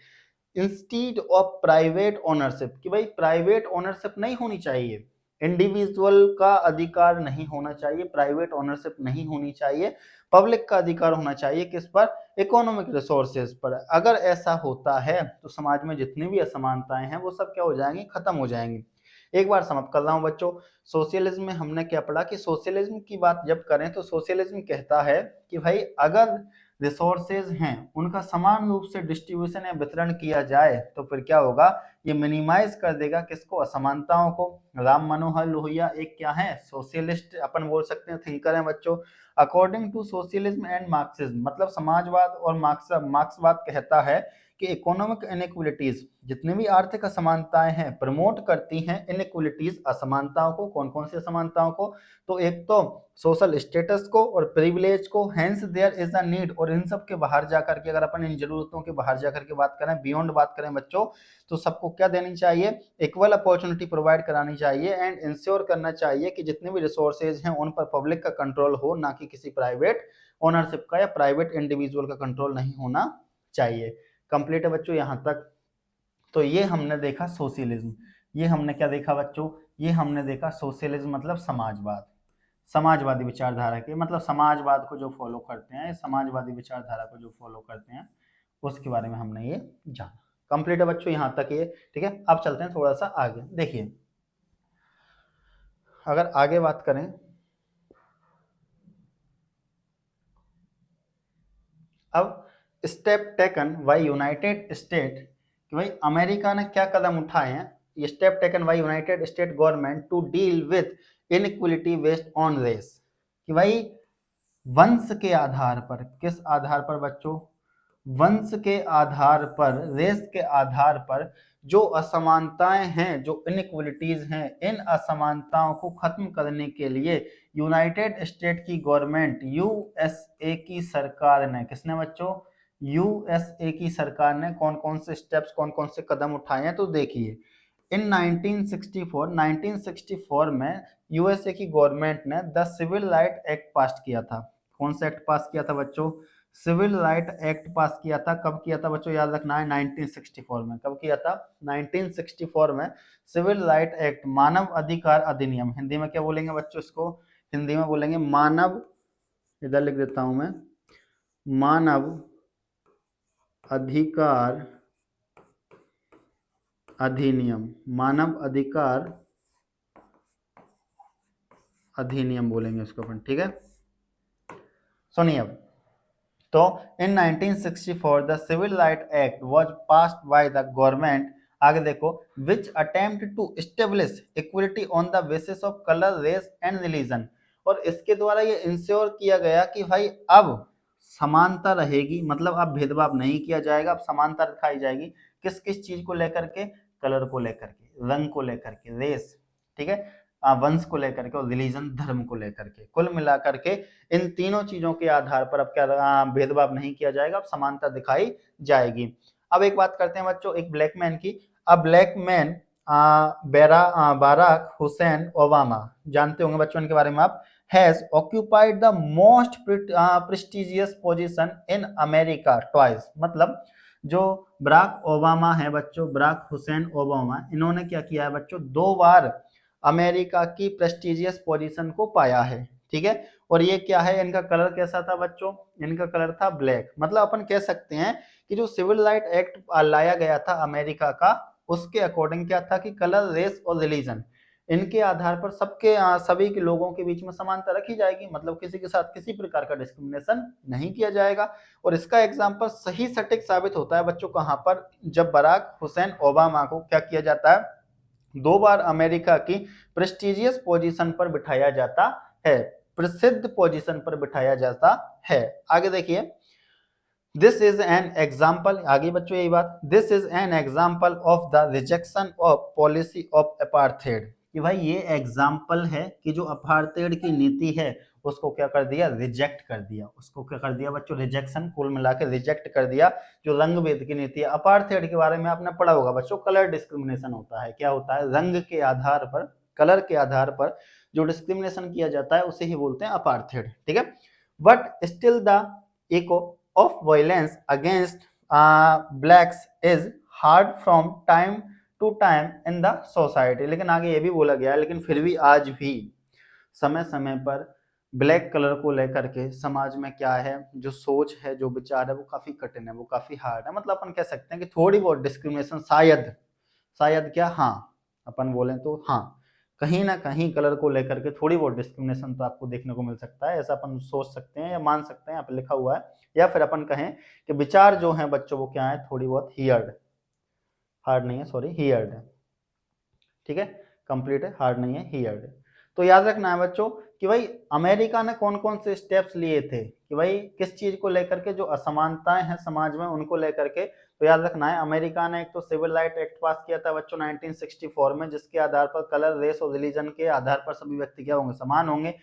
इंस्टीड ऑफ प्राइवेट ओनरशिप, कि भाई प्राइवेट ओनरशिप नहीं होनी चाहिए, इंडिविजुअल का अधिकार नहीं होना चाहिए, प्राइवेट ओनरशिप नहीं होनी चाहिए, पब्लिक का अधिकार होना चाहिए। किस पर, इकोनॉमिक रिसोर्सेज पर। अगर ऐसा होता है तो समाज में जितनी भी असमानताएं हैं वो सब क्या हो जाएंगी, खत्म हो जाएंगी। एक बार समाप्त कर रहा हूं बच्चों, सोशलिज्म में हमने क्या पढ़ा कि सोशलिज्म की बात जब करें तो सोशलिज्म कहता है कि भाई अगर रिसोर्सेज हैं उनका समान रूप से डिस्ट्रीब्यूशन या वितरण किया जाए तो फिर क्या होगा, ये मिनिमाइज कर देगा किसको, असमानताओं को। राम मनोहर लोहिया एक क्या है, सोशलिस्ट अपन बोल सकते हैं, थिंकर है बच्चों। According to socialism and Marxism, मतलब समाजवाद और मार्क्सवाद कहता है कि इकोनॉमिक इनइक्वलिटीज, जितनी भी आर्थिक असमानताएं हैं, प्रमोट करती हैं इनइक्वलिटीज, असमानताओं को। कौन कौन सी असमानताओं को, तो एक तो सोशल स्टेटस को और प्रिविलेज को। Hence there is a need, और इन सब के बाहर जाकर के, अगर अपन इन जरूरतों के बाहर जाकर के बात करें, बियॉन्ड बात करें बच्चों, तो सबको क्या देनी चाहिए, इक्वल अपॉर्चुनिटी प्रोवाइड करानी चाहिए। एंड इंश्योर करना चाहिए कि जितने भी रिसोर्सेज हैं उन पर पब्लिक का कंट्रोल हो, ना कि किसी प्राइवेट ओनरशिप का या प्राइवेट इंडिविजुअल का कंट्रोल नहीं होना चाहिए। कंप्लीट है बच्चों यहाँ तक। तो ये हमने देखा सोशलिज्म, ये हमने क्या देखा बच्चों, ये हमने देखा सोशलिज्म मतलब समाजवाद, समाजवादी विचारधारा के, मतलब समाजवाद को जो फॉलो करते हैं, समाजवादी विचारधारा को जो फॉलो करते हैं, उसके बारे में हमने ये जाना। कंप्लीट है बच्चों यहाँ तक ये, ठीक है। अब चलते हैं थोड़ा सा आगे। देखिए अगर आगे बात करें, अब step taken by United State, कि भाई अमेरिका ने क्या कदम उठाए हैं, ये step taken by United State government to deal with inequality based on race, कि भाई वंश के आधार पर, किस आधार पर बच्चों, वंश के आधार पर, रेस के आधार पर जो असमानताएं हैं, जो इनइक्वलिटीज हैं, इन असमानताओं को खत्म करने के लिए यूनाइटेड स्टेट की गवर्नमेंट, यूएसए की सरकार ने, किसने बच्चों, यूएसए की सरकार ने कौन कौन से स्टेप्स, कौन कौन से कदम उठाए हैं, तो देखिए इन 1964 में यूएसए की गवर्नमेंट ने the civil right act pass किया था। कौन सा एक्ट पास किया था बच्चों, सिविल राइट एक्ट पास किया था। कब किया था बच्चों, याद रखना है 1964 में। कब किया था, 1964 में सिविल राइट एक्ट, मानव अधिकार अधिनियम। हिंदी में क्या बोलेंगे बच्चों इसको, हिंदी में बोलेंगे मानव, इधर लिख देता हूं मैं, मानव अधिकार अधिनियम, मानव अधिकार अधिनियम बोलेंगे उसको अपन, ठीक है। सुनिए अब, तो in 1964 the civil right act was passed by the government, आगे देखो, which attempt to establish equality on the basis of colour, race and religion. और इसके द्वारा ये इंश्योर किया गया कि भाई अब समानता रहेगी, मतलब अब भेदभाव नहीं किया जाएगा, अब समानता दिखाई जाएगी। किस किस चीज को लेकर के, कलर को लेकर के, रंग को लेकर के, रेस, ठीक है, वंश को लेकर के, और रिलीजन धर्म को लेकर के, कुल मिलाकर के इन तीनों चीजों के आधार पर अब क्या भेदभाव नहीं किया जाएगा, अब समानता दिखाई जाएगी। अब एक बात करते हैं बच्चों एक ब्लैक मैन की। A black man Barack Hussein Obama, जानते होंगे बच्चों इनके बारे में आप, has occupied the most prestigious position in America twice. मतलब जो बराक ओबामा है बच्चों, बराक हुसैन ओबामा, इन्होंने क्या किया है बच्चों, 2 बार अमेरिका की प्रेस्टिजियस पोजीशन को पाया है, ठीक है। और ये क्या है, इनका कलर कैसा था बच्चों, इनका कलर था ब्लैक। मतलब अपन कह सकते हैं कि जो सिविल राइट एक्ट लाया गया था अमेरिका का, उसके अकॉर्डिंग क्या था कि कलर, रेस और रिलीजन, इनके आधार पर सबके सभी के लोगों के बीच में समानता रखी जाएगी, मतलब किसी के साथ किसी प्रकार का डिस्क्रिमिनेशन नहीं किया जाएगा। और इसका एग्जाम्पल सही सटीक साबित होता है बच्चों कहां पर, जब बराक हुसैन ओबामा को क्या किया जाता है, 2 बार अमेरिका की प्रेस्टिजियस पोजीशन पर बिठाया जाता है, प्रसिद्ध पोजीशन पर बिठाया जाता है। आगे देखिए, दिस इज एन एग्जाम्पल, आगे बच्चों यही बात, this is an example of the rejection of policy of apartheid, कि भाई ये एग्जाम्पल है कि जो अपार्थेड की नीति है उसको क्या कर दिया, रिजेक्ट कर दिया, उसको क्या कर दिया बच्चों, रिजेक्शन, कुल मिला के रिजेक्ट कर दिया। जो रंग भेद की नीति है, अपार्थेड के बारे में आपने पढ़ा होगा बच्चों, कलर डिस्क्रिमिनेशन होता है, क्या होता है, रंग के आधार पर, कलर के आधार पर जो डिस्क्रिमिनेशन किया जाता है उसे ही बोलते हैं अपार्थेड, ठीक है। But still the echo of violence against blacks is hard from time to time in the society। लेकिन आगे ये भी बोला गया है, लेकिन फिर भी आज भी समय समय पर ब्लैक कलर को लेकर के समाज में क्या है, जो सोच है, जो विचार है, वो काफी कठिन है, वो काफी हार्ड है। मतलब अपन कह सकते हैं कि थोड़ी बहुत डिस्क्रिमिनेशन शायद, शायद क्या, हाँ अपन बोलें तो हाँ, कहीं ना कहीं कलर को लेकर के थोड़ी बहुत डिस्क्रिमिनेशन तो आपको देखने को मिल सकता है, ऐसा अपन सोच सकते हैं या मान सकते हैं, यहाँ पे लिखा हुआ है। या फिर अपन कहें कि विचार जो है बच्चों वो क्या है, थोड़ी बहुत हियर्ड, हार्ड नहीं है, सॉरी हियर्ड है, ठीक है, कंप्लीट है, हार्ड नहीं है, हियर्ड है। तो याद रखना है बच्चों कि भाई अमेरिका ने कौन कौन से स्टेप्स लिए थे, कि भाई किस चीज को लेकर के, जो असमानताएं हैं समाज में उनको लेकर के। तो याद रखना है, अमेरिका ने एक तो सिविल राइट एक्ट पास किया था बच्चों 1964 में, जिसके आधार पर कलर, रेस और रिलीजन के आधार पर सभी व्यक्ति क्या होंगे, समान होंगे।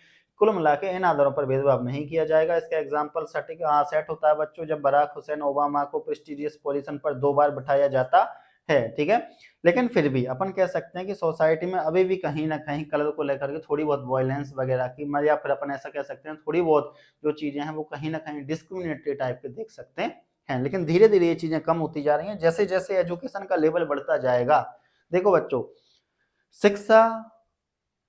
कुल मिला के इन आधारों पर भेदभाव नहीं किया जाएगा। इसका एग्जाम्पल सेट होता है बच्चों जब बराक हुसैन ओबामा को प्रेस्टिजियस पोजीशन पर 2 बार बिठाया जाता है, ठीक है। लेकिन फिर भी अपन कह सकते हैं कि सोसाइटी में अभी भी कहीं ना कहीं कलर को लेकर के थोड़ी बहुत वायलेंस वगैरह की, या फिर अपन ऐसा कह सकते हैं थोड़ी बहुत जो चीजें हैं वो कहीं ना कहीं डिस्क्रिमिनेटरी टाइप के देख सकते हैं। लेकिन धीरे धीरे ये चीजें कम होती जा रही हैं जैसे जैसे एजुकेशन का लेवल बढ़ता जाएगा। देखो बच्चों, शिक्षा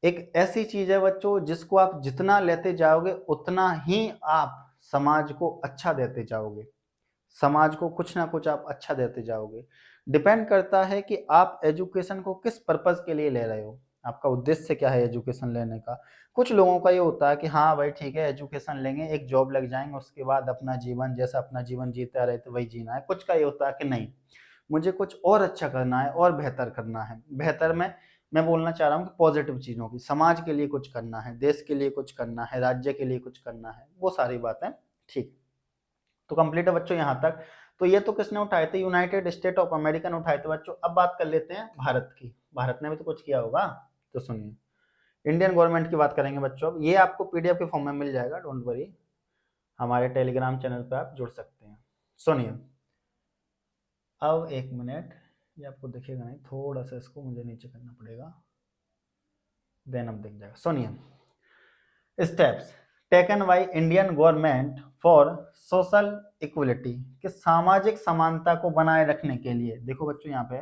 एक ऐसी चीज है बच्चों जिसको आप जितना लेते जाओगे उतना ही आप समाज को अच्छा देते जाओगे, समाज को कुछ ना कुछ आप अच्छा देते जाओगे। डिपेंड करता है कि आप एजुकेशन को किस पर्पज के लिए ले रहे हो, आपका उद्देश्य क्या है एजुकेशन लेने का। कुछ लोगों का ये होता है कि हाँ भाई ठीक है एजुकेशन लेंगे, एक जॉब लग जाएंगे, उसके बाद अपना जीवन जैसा अपना जीवन जीता रहे तो वही जीना है। कुछ का ये होता है कि नहीं, मुझे कुछ और अच्छा करना है और बेहतर करना है। बेहतर में मैं बोलना चाह रहा हूँ कि पॉजिटिव चीज़ों की, समाज के लिए कुछ करना है, देश के लिए कुछ करना है, राज्य के लिए कुछ करना है, वो सारी बातें ठीक। तो कंप्लीट है बच्चों यहाँ तक। तो ये तो किसने उठाए थे, यूनाइटेड स्टेट ऑफ अमेरिका ने उठाए थे बच्चों। अब बात कर लेते हैं भारत की, भारत ने भी तो कुछ किया होगा। तो सुनिए, इंडियन गवर्नमेंट की बात करेंगे बच्चों। अब ये आपको पीडीएफ के फॉर्म में मिल जाएगा, डोंट वरी, हमारे टेलीग्राम चैनल पे आप जुड़ सकते हैं। सुनिए, अब एक मिनट, ये आपको दिखेगा नहीं, थोड़ा सा इसको मुझे नीचे करना पड़ेगा, देन अब दिख जाएगा। सुनिए, steps, taken by Indian government for social equality, कि सामाजिक समानता को बनाए रखने के लिए, देखो बच्चों यहाँ पे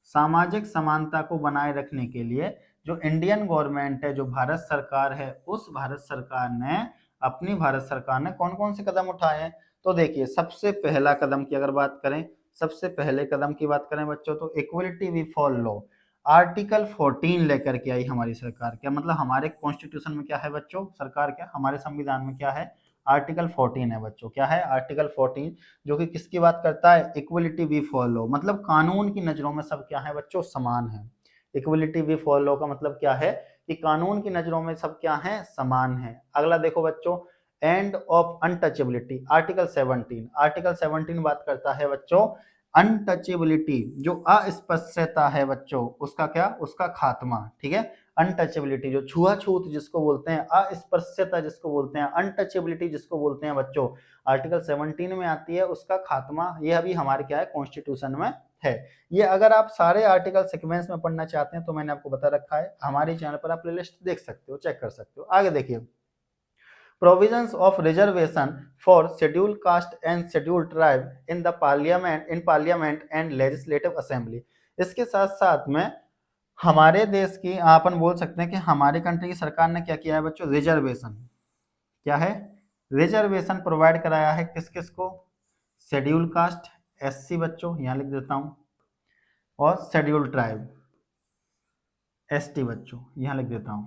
सामाजिक समानता को बनाए रखने के लिए जो इंडियन गवर्नमेंट है, जो भारत सरकार है, उस भारत सरकार ने कौन कौन से कदम उठाए हैं। तो देखिए सबसे पहला कदम की अगर बात करें, सबसे पहले कदम की बात करें बच्चों, तो इक्वलिटी बिफोर लॉ, आर्टिकल 14 लेकर के आई हमारी सरकार। क्या मतलब हमारे कॉन्स्टिट्यूशन में क्या है बच्चों, सरकार क्या, हमारे संविधान में क्या है, आर्टिकल 14 है बच्चों। क्या है, आर्टिकल 14, जो कि किसकी बात करता है, इक्वलिटी बिफोर लॉ, मतलब कानून की नजरों में सब क्या है बच्चों, समान है। इक्वलिटी बिफोर लॉ का मतलब क्या है कि कानून की नजरों में सब क्या है, समान है। अगला देखो बच्चों, end of untouchability, article 17, article 17 बात करता है बच्चों अनटचेबिलिटी, जो अस्पृश्यता है बच्चों, उसका क्या, उसका खात्मा। ठीक है, अनटचेबिलिटी जो छुआछूत जिसको बोलते हैं, अस्पृश्यता जिसको बोलते हैं, अनटचेबिलिटी जिसको बोलते हैं बच्चों, आर्टिकल 17 में आती है, उसका खात्मा। ये अभी हमारे क्या है, कॉन्स्टिट्यूशन में है। ये अगर आप सारे आर्टिकल सीक्वेंस में पढ़ना चाहते हैं तो मैंने आपको बता रखा है, हमारे चैनल पर आप प्लेलिस्ट देख सकते हो, चेक कर सकते हो। आगे देखिए, provisions of reservation for scheduled caste and scheduled tribe in the parliament and legislative assembly। इसके साथ साथ में हमारे देश की अपन बोल सकते हैं कि हमारे कंट्री की सरकार ने क्या किया है बच्चों, रिजर्वेशन, क्या है, रिजर्वेशन प्रोवाइड कराया है किस किस को, शेड्यूल कास्ट एससी बच्चों, यहां लिख देता हूं, और शेड्यूल ट्राइब एसटी बच्चों, यहां लिख देता हूं।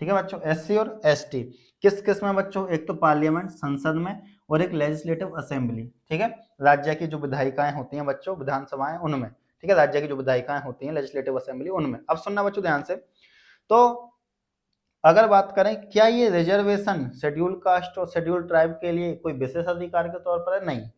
ठीक है बच्चों, एससी और एसटी किस किस में बच्चों, एक तो पार्लियामेंट संसद में, और एक लेजिस्लेटिव असेंबली। ठीक है, राज्य की जो विधायिकाएं होती हैं बच्चों, विधानसभाएं उनमें। ठीक है, राज्य की जो विधायिकाएं होती हैं, लेजिस्लेटिव असेंबली उनमें। अब सुनना बच्चों ध्यान से, तो अगर बात करें क्या ये रिजर्वेशन शेड्यूल कास्ट और शेड्यूल ट्राइब के लिए कोई विशेष अधिकार के तौर पर है, नहीं।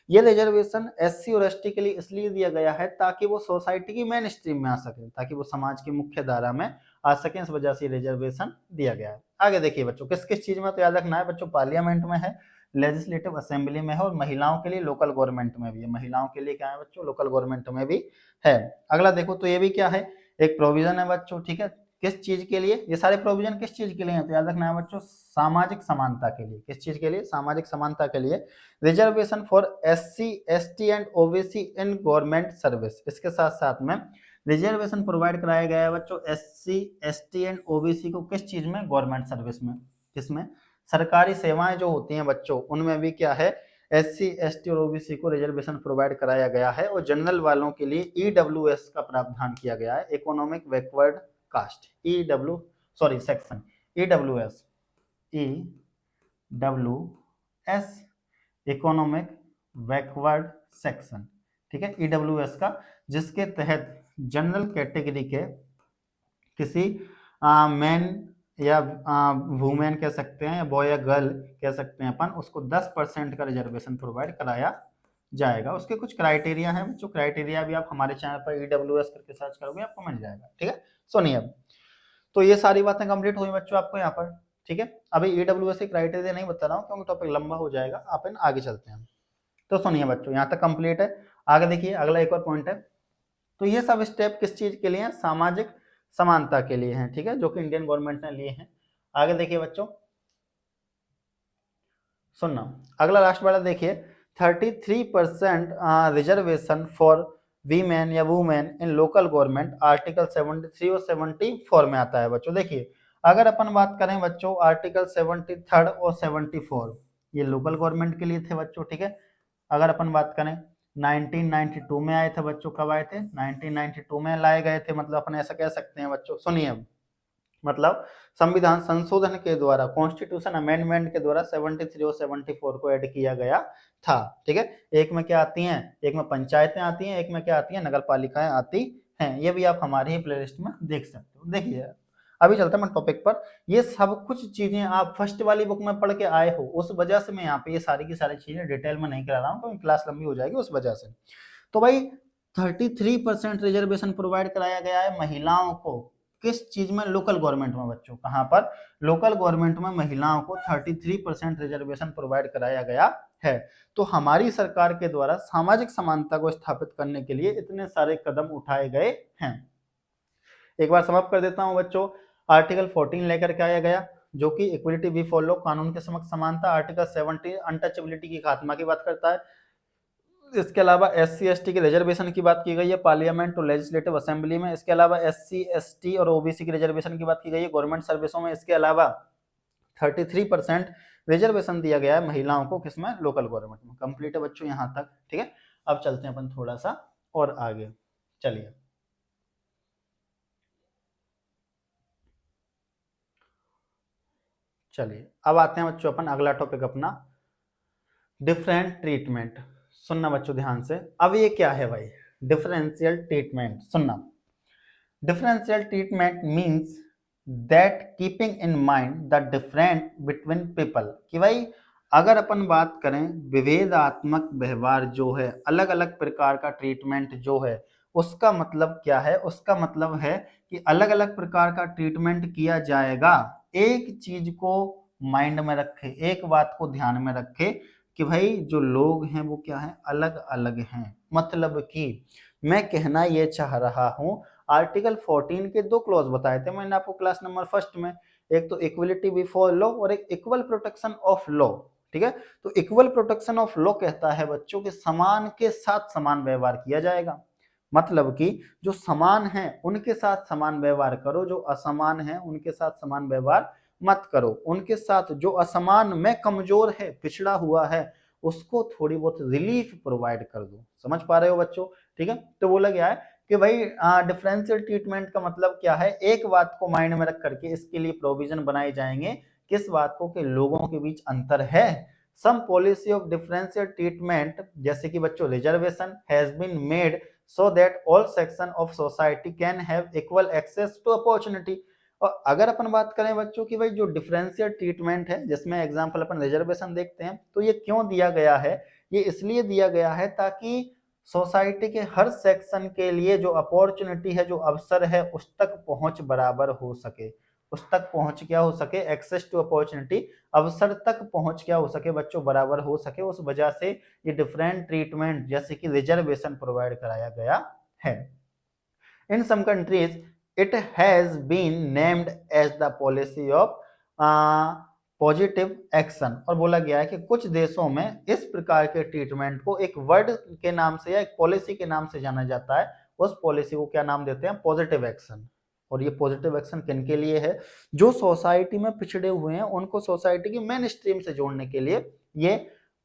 ये रिजर्वेशन एससी और एसटी के लिए इसलिए दिया गया है ताकि वो सोसाइटी की मेन स्ट्रीम में आ सके, ताकि वो समाज की मुख्य धारा में आ सके, इस वजह से रिजर्वेशन दिया गया है। आगे देखिए बच्चों, किस किस चीज में तो याद रखना है बच्चों, पार्लियामेंट में है, लेजिस्लेटिव असेंबली में है, और महिलाओं के लिए लोकल गवर्नमेंट में भी है। महिलाओं के लिए क्या है बच्चों, लोकल गवर्नमेंट में भी है। अगला देखो, तो ये भी क्या है, एक प्रोविजन है बच्चों। ठीक है, किस चीज के लिए, ये सारे प्रोविजन किस चीज के लिए हैं, तो याद रखना है बच्चों, सामाजिक समानता के लिए। किस चीज के लिए, सामाजिक समानता के लिए। Reservation for SC ST and OBC in government service, इसके साथ साथ में रिजर्वेशन प्रोवाइड कराया गया है बच्चों एससी एसटी एंड ओबीसी को, किस चीज में, गवर्नमेंट सर्विस में। किसमें, सरकारी सेवाएं जो होती हैं बच्चों, उनमें भी क्या है, एससी एसटी और ओबीसी को रिजर्वेशन प्रोवाइड कराया गया है। और जनरल वालों के लिए ईडब्ल्यूएस का प्रावधान किया गया है, economic backward caste, section EWS, EWS economic backward section. ठीक है, ईडब्ल्यूएस का, जिसके तहत जनरल कैटेगरी के किसी मैन या वुमेन कह सकते हैं, बॉय या गर्ल कह सकते हैं अपन, उसको 10% का रिजर्वेशन प्रोवाइड कराया जाएगा। उसके कुछ क्राइटेरिया है, जो क्राइटेरिया भी आप हमारे चैनल पर ईडब्ल्यूएस करके सर्च करोगे आपको मिल जाएगा। ठीक है, सुनिए अब, तो ये सारी बातें कंप्लीट हुई बच्चों आपको यहाँ पर। ठीक है, अभी ईडब्ल्यूएस के क्राइटेरिया नहीं बता रहा हूँ क्योंकि टॉपिक लंबा हो जाएगा, अपन आगे चलते हैं। तो सुनिए बच्चों, यहाँ तक कंप्लीट है। आगे देखिए, अगला एक और पॉइंट है। तो ये सब स्टेप किस चीज के लिए हैं, सामाजिक समानता के लिए हैं। ठीक है, जो कि इंडियन गवर्नमेंट ने लिए हैं। आगे देखिए बच्चों, सुनना, अगला लास्ट वाला देखिए, 33% रिजर्वेशन फॉर वीमेन या women in local government, article 73 और 74 में आता है बच्चों। देखिए, अगर अपन बात करें बच्चों, आर्टिकल 73 और 74 ये लोकल गवर्नमेंट के लिए थे बच्चों। ठीक है, अगर अपन बात करें 1992 में आए थे बच्चों, कब आए थे, 1992 में लाए गए थे, मतलब अपन ऐसा कह सकते हैं बच्चों। सुनिए, मतलब संविधान संशोधन के द्वारा, कॉन्स्टिट्यूशन अमेंडमेंट के द्वारा 73 और 74 को ऐड किया गया था। ठीक है, एक में क्या आती हैं, एक में पंचायतें आती हैं, एक में क्या आती हैं, नगर पालिकाएं आती हैं। ये भी आप हमारे ही प्लेलिस्ट में देख सकते हो। देखिए, अभी चलते हैं टॉपिक पर। ये सब कुछ चीजें आप फर्स्ट वाली बुक में पढ़ के आए हो, उस वजह से मैं यहाँ पे ये सारी की सारी चीजें डिटेल में नहीं करा रहा हूँ, क्योंकि क्लास लंबी हो जाएगी उस वजह से। तो भाई 33% रिजर्वेशन प्रोवाइड कराया गया है महिलाओं को, किस चीज में, लोकल गवर्नमेंट में बच्चों। कहां पर, लोकल गवर्नमेंट में महिलाओं को 33% रिजर्वेशन प्रोवाइड कराया गया है। तो हमारी सरकार के द्वारा सामाजिक समानता को स्थापित करने के लिए इतने सारे कदम उठाए गए हैं। एक बार समाप्त कर देता हूं बच्चों, आर्टिकल 14 लेकर के आया गया, जो कि इक्वलिटी बिफोर लॉ, कानून के समक्ष समानता, आर्टिकल 70 अनटचेबिलिटी की खात्मा की बात करता है। इसके अलावा SC ST की रिजर्वेशन की बात की गई है पार्लियामेंट और लेजिस्लेटिव असेंबली में। इसके अलावा SC ST और OBC की रिजर्वेशन की बात की गई है गवर्नमेंट सर्विसों में। इसके अलावा 33% रिजर्वेशन दिया गया है महिलाओं को, किसमें, लोकल गवर्नमेंट में। कंप्लीट है बच्चों यहाँ तक, ठीक है। अब चलते हैं अपन थोड़ा सा और आगे, चलिए। अब आते हैं बच्चों अपन अगला टॉपिक अपना, डिफरेंट ट्रीटमेंट। सुनना बच्चों ध्यान से, अब ये क्या है भाई, डिफरेंशियल ट्रीटमेंट। सुनना, differential treatment means that keeping in mind the different between people, कि भाई अगर अपन बात करें विभेदात्मक व्यवहार जो है, अलग अलग प्रकार का ट्रीटमेंट जो है, उसका मतलब क्या है, उसका मतलब है कि अलग अलग प्रकार का ट्रीटमेंट किया जाएगा। एक चीज को माइंड में रखे, एक बात को ध्यान में रखे कि भाई जो लोग हैं वो क्या है, अलग अलग हैं। मतलब कि मैं कहना ये चाह रहा हूं, आर्टिकल 14 के दो क्लॉज बताए थे मैंने आपको क्लास नंबर फर्स्ट में, एक तो इक्वलिटी बिफोर लॉ और एक इक्वल प्रोटेक्शन ऑफ लॉ, ठीक है। तो इक्वल प्रोटेक्शन ऑफ लॉ कहता है बच्चों के समान के साथ समान व्यवहार किया जाएगा। मतलब कि जो समान है उनके साथ समान व्यवहार करो, जो असमान है उनके साथ समान व्यवहार मत करो। उनके साथ जो असमान में कमजोर है, पिछड़ा हुआ है, उसको थोड़ी बहुत रिलीफ प्रोवाइड कर दो। समझ पा रहे हो बच्चों, ठीक है। तो बोला गया है कि भाई डिफरेंशियल ट्रीटमेंट का मतलब क्या है, एक बात को माइंड में रख करके इसके लिए प्रोविजन बनाए जाएंगे। किस बात को, कि लोगों के बीच अंतर है। Some policy of differential treatment, जैसे कि बच्चों reservation has been made so that all section of society can have equal access to opportunity. और अगर अपन बात करें बच्चों की भाई जो डिफरेंशियल ट्रीटमेंट है, जिसमें एग्जांपल अपन रिजर्वेशन देखते हैं, तो ये क्यों दिया गया है, ये इसलिए दिया गया है ताकि सोसाइटी के हर सेक्शन के लिए जो अपॉर्चुनिटी है, जो अवसर है, उस तक पहुंच बराबर हो सके। उस तक पहुंच क्या हो सके, एक्सेस टू अपॉर्चुनिटी, अवसर तक पहुंच क्या हो सके बच्चों, बराबर हो सके। उस वजह से ये डिफरेंट ट्रीटमेंट जैसे कि रिजर्वेशन प्रोवाइड कराया गया है। In some countries it has been named as the policy of positive action. और बोला गया है कि कुछ देशों में इस प्रकार के ट्रीटमेंट को एक वर्ड के नाम से या एक पॉलिसी के नाम से जाना जाता है। उस पॉलिसी को क्या नाम देते हैं, पॉजिटिव एक्शन। और ये पॉजिटिव एक्शन किन के लिए है, जो सोसाइटी में पिछड़े हुए हैं उनको सोसाइटी की मेन स्ट्रीम से जोड़ने के लिए ये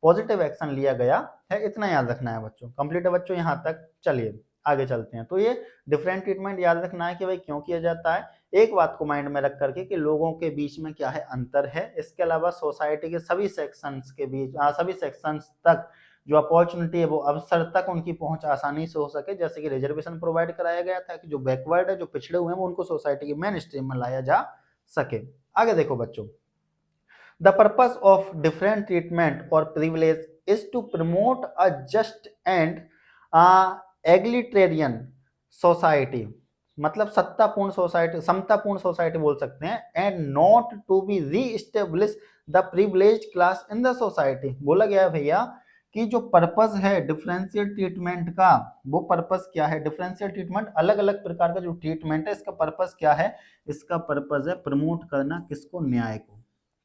पॉजिटिव एक्शन लिया गया है। इतना याद रखना है बच्चों। कंप्लीट है बच्चों यहाँ तक, चलिए आगे चलते हैं। तो ये डिफरेंट ट्रीटमेंट याद रखना है कि भाई क्यों किया जाता है, एक बात को माइंड में रख करके कि लोगों के बीच में क्या है, अंतर है। इसके अलावा सोसाइटी के सभी सेक्शंस के बीच, सभी सेक्शंस तक जो अपॉर्चुनिटी है, वो अवसर तक उनकी पहुंच आसानी से हो सके। जैसे कि रिजर्वेशन प्रोवाइड कराया गया था कि जो बैकवर्ड है, जो पिछड़े हुए हैं, वो उनको सोसाइटी की मेन स्ट्रीम में लाया जा सके। आगे देखो बच्चों, the purpose of different treatment और privilege is to promote a just and egalitarian society, मतलब सत्तापूर्ण सोसाइटी, समतापूर्ण सोसाइटी बोल सकते हैं। And not to be reestablish the privileged class in the society. बोला गया है भैया कि जो पर्पस है डिफरेंशियल ट्रीटमेंट का, वो पर्पस क्या है, डिफरेंशियल ट्रीटमेंट, अलग अलग प्रकार का जो ट्रीटमेंट है, इसका पर्पस क्या है, इसका पर्पस है प्रमोट करना किसको, न्याय को।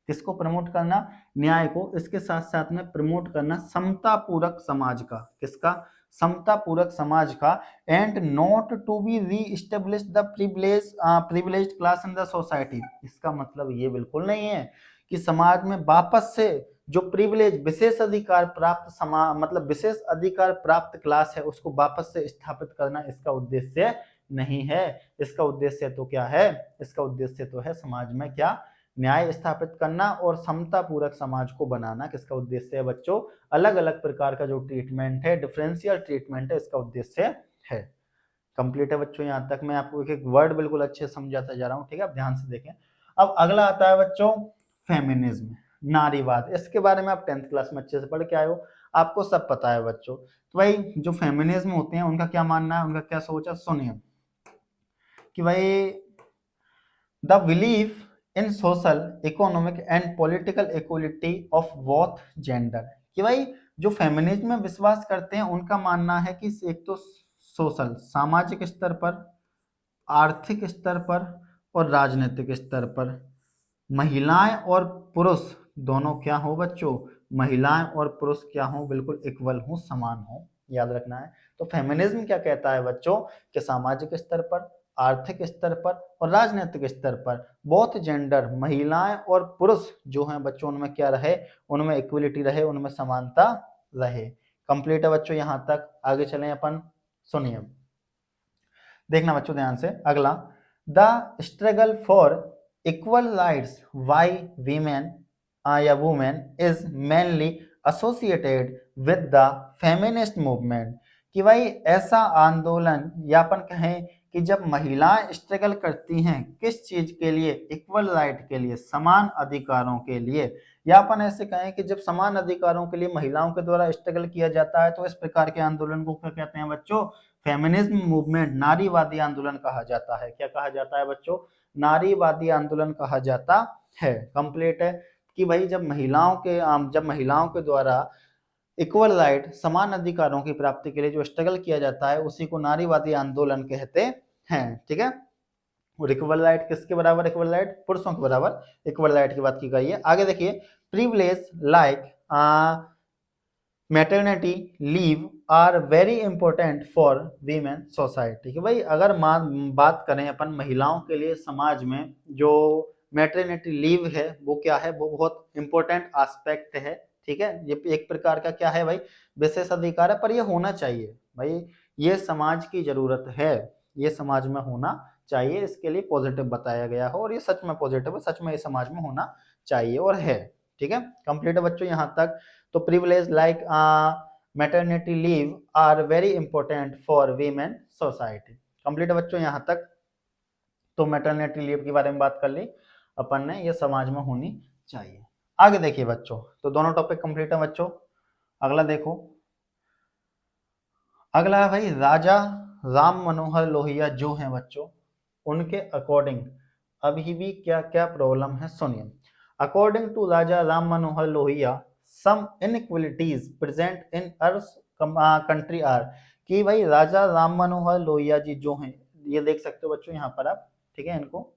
किसको प्रमोट करना, न्याय को। इसके साथ साथ में प्रमोट करना समता पूरक समाज का, किसका, समता पूरक समाज का। And not to be reestablish the privileged class in the society. इसका मतलब ये बिल्कुल नहीं है कि समाज में वापस से जो प्रिविलेज, विशेष अधिकार प्राप्त समाज, मतलब विशेष अधिकार प्राप्त क्लास है, उसको वापस से स्थापित करना इसका उद्देश्य नहीं है। इसका उद्देश्य तो क्या है, इसका उद्देश्य तो है समाज में क्या, न्याय स्थापित करना और समता पूरक समाज को बनाना। किसका उद्देश्य है बच्चों, अलग अलग प्रकार का जो ट्रीटमेंट है, डिफरेंशियल ट्रीटमेंट है, इसका उद्देश्य है। कंप्लीट है बच्चों यहाँ तक। मैं आपको एक एक वर्ड बिल्कुल अच्छे से समझाता जा रहा हूँ, ठीक है, आप ध्यान से देखें। अब अगला आता है बच्चों फेमिनिज्म, नारीवाद। इसके बारे में आप 10th क्लास में अच्छे से पढ़ के आए हो, आपको सब पता है बच्चों। तो भाई जो फेमिनिज्म होते हैं उनका क्या मानना है, उनका क्या सोच है, सुनिए कि भाई the belief in social, economic and political equality of both gender. कि भाई जो फेमिनिज्म में विश्वास करते हैं उनका मानना है कि एक तो सोशल, सामाजिक स्तर पर, आर्थिक स्तर पर और राजनीतिक स्तर पर महिलाएं और पुरुष दोनों क्या हो बच्चों, महिलाएं और पुरुष क्या हो, बिल्कुल इक्वल हो, समान हो, याद रखना है। तो फेमिनिज्म क्या कहता है बच्चों कि सामाजिक स्तर पर, आर्थिक स्तर पर और राजनीतिक स्तर पर बोथ जेंडर, महिलाएं और पुरुष जो हैं बच्चों, उनमें क्या रहे, उनमें इक्वलिटी रहे, उनमें समानता रहे। कंप्लीट है बच्चों यहाँ तक। आगे चलें अपन, सुनिए, देखना बच्चों ध्यान से। अगला, the struggle for equal rights by women या women is mainly associated with the feminist movement. कि भाई ऐसा आंदोलन, या अपन कहें कि जब महिलाएं स्ट्रगल करती हैं किस चीज के लिए, इक्वल राइट के लिए, समान अधिकारों के लिए, या अपन ऐसे कहें कि जब समान अधिकारों के लिए महिलाओं के द्वारा स्ट्रगल किया जाता है, तो इस प्रकार के आंदोलन को क्या कहते हैं बच्चों, फेमिनिज्म मूवमेंट, नारीवादी आंदोलन कहा जाता है। क्या कहा जाता है बच्चों, नारीवादी आंदोलन कहा जाता है। कंप्लीट है कि भाई जब महिलाओं के द्वारा इक्वल राइट, समान अधिकारों की प्राप्ति के लिए जो स्ट्रगल किया जाता है, उसी को नारीवादी आंदोलन कहते हैं। ठीक है, और इक्वल राइट किसके बराबर, इक्वल राइट पुरुषों के बराबर इक्वल राइट की बात की गई है। आगे देखिए, privilege like maternity leave are very important for women society. कि भाई अगर बात करें अपन महिलाओं के लिए समाज में, जो मैटरनिटी लीव है वो क्या है, वो बहुत इंपॉर्टेंट एस्पेक्ट है। ठीक है, ये एक प्रकार का क्या है भाई, विशेष अधिकार है, पर ये होना चाहिए भाई, ये समाज की जरूरत है, ये समाज में होना चाहिए, इसके लिए पॉजिटिव बताया गया हो, और ये सच में पॉजिटिव है, सच में ये समाज में होना चाहिए और है। ठीक है, कंप्लीट है बच्चों यहाँ तक। तो privilege like maternity leave are very important for women society. Complete है बच्चों यहाँ तक। तो मैटरनिटी लीव के बारे में बात कर ली अपन ने, ये समाज में होनी चाहिए। आगे देखिए बच्चों, तो दोनों टॉपिक कंप्लीट है बच्चों। अगला देखो, अगला है भाई राजा राम मनोहर लोहिया जो हैं बच्चों, उनके अकॉर्डिंग अभी भी क्या क्या प्रॉब्लम है, सुनिए। According to Raja Ram Manohar Lohia, some inequalities present in ours country are. कि भाई राजा राम मनोहर लोहिया जी जो हैं, ये देख सकते हो बच्चों यहाँ पर आप, ठीक है, इनको,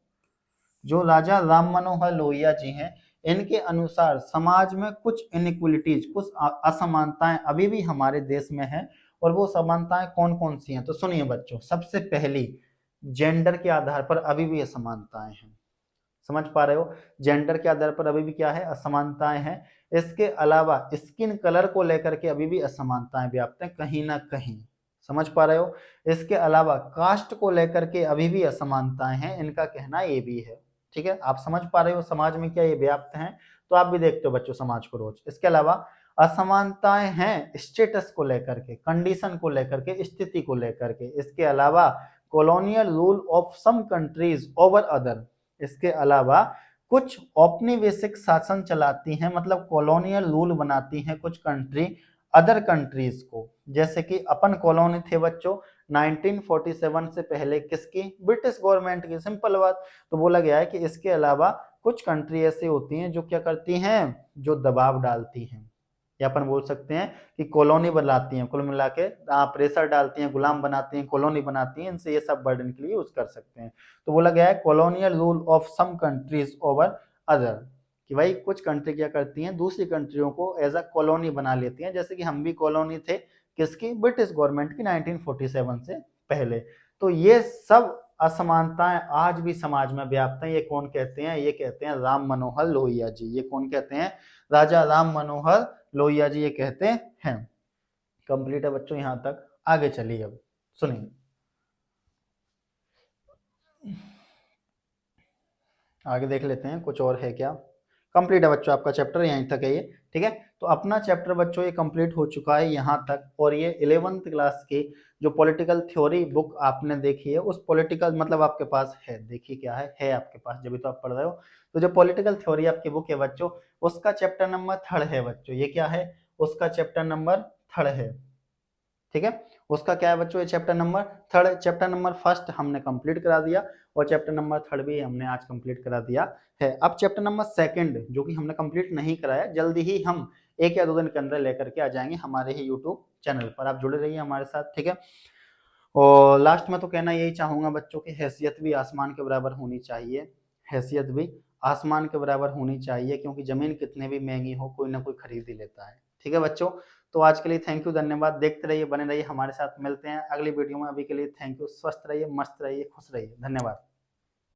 जो राजा राम मनोहर लोहिया जी हैं, इनके अनुसार समाज में कुछ इनइक्वलिटीज, कुछ असमानताएं अभी भी हमारे देश में है। और वो समानताएं कौन कौन सी हैं, तो सुनिए बच्चों, सबसे पहली, जेंडर के आधार पर अभी भी असमानताएं हैं। समझ पा रहे हो, जेंडर के आधार पर अभी भी क्या है, असमानताएं हैं। इसके अलावा स्किन कलर को लेकर के अभी भी असमानताएं व्याप्त हैं कहीं ना कहीं। समझ पा रहे हो, इसके अलावा कास्ट को लेकर के अभी भी असमानताएं हैं, इनका कहना ये भी है। ठीक है, आप समझ पा रहे हो समाज में क्या ये व्याप्त हैं, तो आप भी देखते हो बच्चों समाज को रोज। इसके अलावा असमानताएं हैं स्टेटस को लेकर के, कंडीशन को लेकर के, स्थिति को लेकर के। इसके अलावा colonial rule of some countries over other. इसके अलावा कुछ औपनिवेशिक शासन चलाती हैं, मतलब कॉलोनियल रूल बनाती हैं कुछ कंट्री अदर कंट्रीज को। जैसे कि अपन कॉलोनी थे बच्चों 1947 से पहले किसकी, ब्रिटिश गवर्नमेंट की, सिंपल बात। तो बोला गया है कि इसके अलावा कुछ कंट्री ऐसी होती हैं जो क्या करती हैं, जो दबाव डालती हैं, या अपन बोल सकते हैं कि कॉलोनी बनाती हैं, कुल मिला के प्रेशर डालती हैं, गुलाम बनाती हैं, कॉलोनी बनाती हैं, इनसे ये सब बर्डन के लिए यूज कर सकते हैं। तो बोला गया है colonial rule of some countries over other, कि भाई कुछ कंट्री क्या करती हैं, दूसरी कंट्रियों को एज अ कॉलोनी बना लेती हैं। जैसे कि हम भी कॉलोनी थे किसकी, ब्रिटिश गवर्नमेंट की 1947 से पहले। तो ये सब असमानताएं आज भी समाज में व्याप्त हैं। ये कौन कहते हैं, ये कहते हैं राम मनोहर लोहिया जी। ये कौन कहते हैं, राजा राम मनोहर लोहिया जी ये कहते हैं। कंप्लीट है बच्चों यहाँ तक। आगे चलिए, अब सुनिए, आगे देख लेते हैं कुछ और है क्या। कंप्लीट है बच्चों, आपका चैप्टर यहीं तक है ये। ठीक है, तो अपना चैप्टर बच्चों ये कंप्लीट हो चुका है यहाँ तक। और ये 11th क्लास की जो पॉलिटिकल थ्योरी बुक आपने देखी है, उस पॉलिटिकल मतलब आपके पास है, देखिए क्या है आपके पास, जब भी तो आप पढ़ रहे हो। तो जो पॉलिटिकल थ्योरी आपकी बुक है बच्चों, उसका चैप्टर नंबर 3 है बच्चों। ये क्या है, उसका चैप्टर नंबर 3 है। ठीक है, उसका क्या है बच्चों, ये चैप्टर नंबर 3। चैप्टर नंबर 1 हमने कंप्लीट करा दिया, और चैप्टर नंबर 3 भी हमने आज कंप्लीट करा दिया है। अब चैप्टर नंबर 2 जो कि हमने कंप्लीट नहीं कराया, जल्दी ही हम 1 या 2 दिन के अंदर लेकर के आ जाएंगे हमारे ही यूट्यूब चैनल पर। आप जुड़े रहिए हमारे साथ। ठीक है, और लास्ट में तो कहना यही चाहूंगा बच्चों की हैसियत भी आसमान के बराबर होनी चाहिए, हैसियत भी आसमान के बराबर होनी चाहिए, क्योंकि ज़मीन कितने भी महंगी हो कोई ना कोई खरीद ही लेता है। ठीक है बच्चों, तो आज के लिए थैंक यू, धन्यवाद। देखते रहिए, बने रहिए हमारे साथ, मिलते हैं अगली वीडियो में। अभी के लिए थैंक यू, स्वस्थ रहिए, मस्त रहिए, खुश रहिए, धन्यवाद।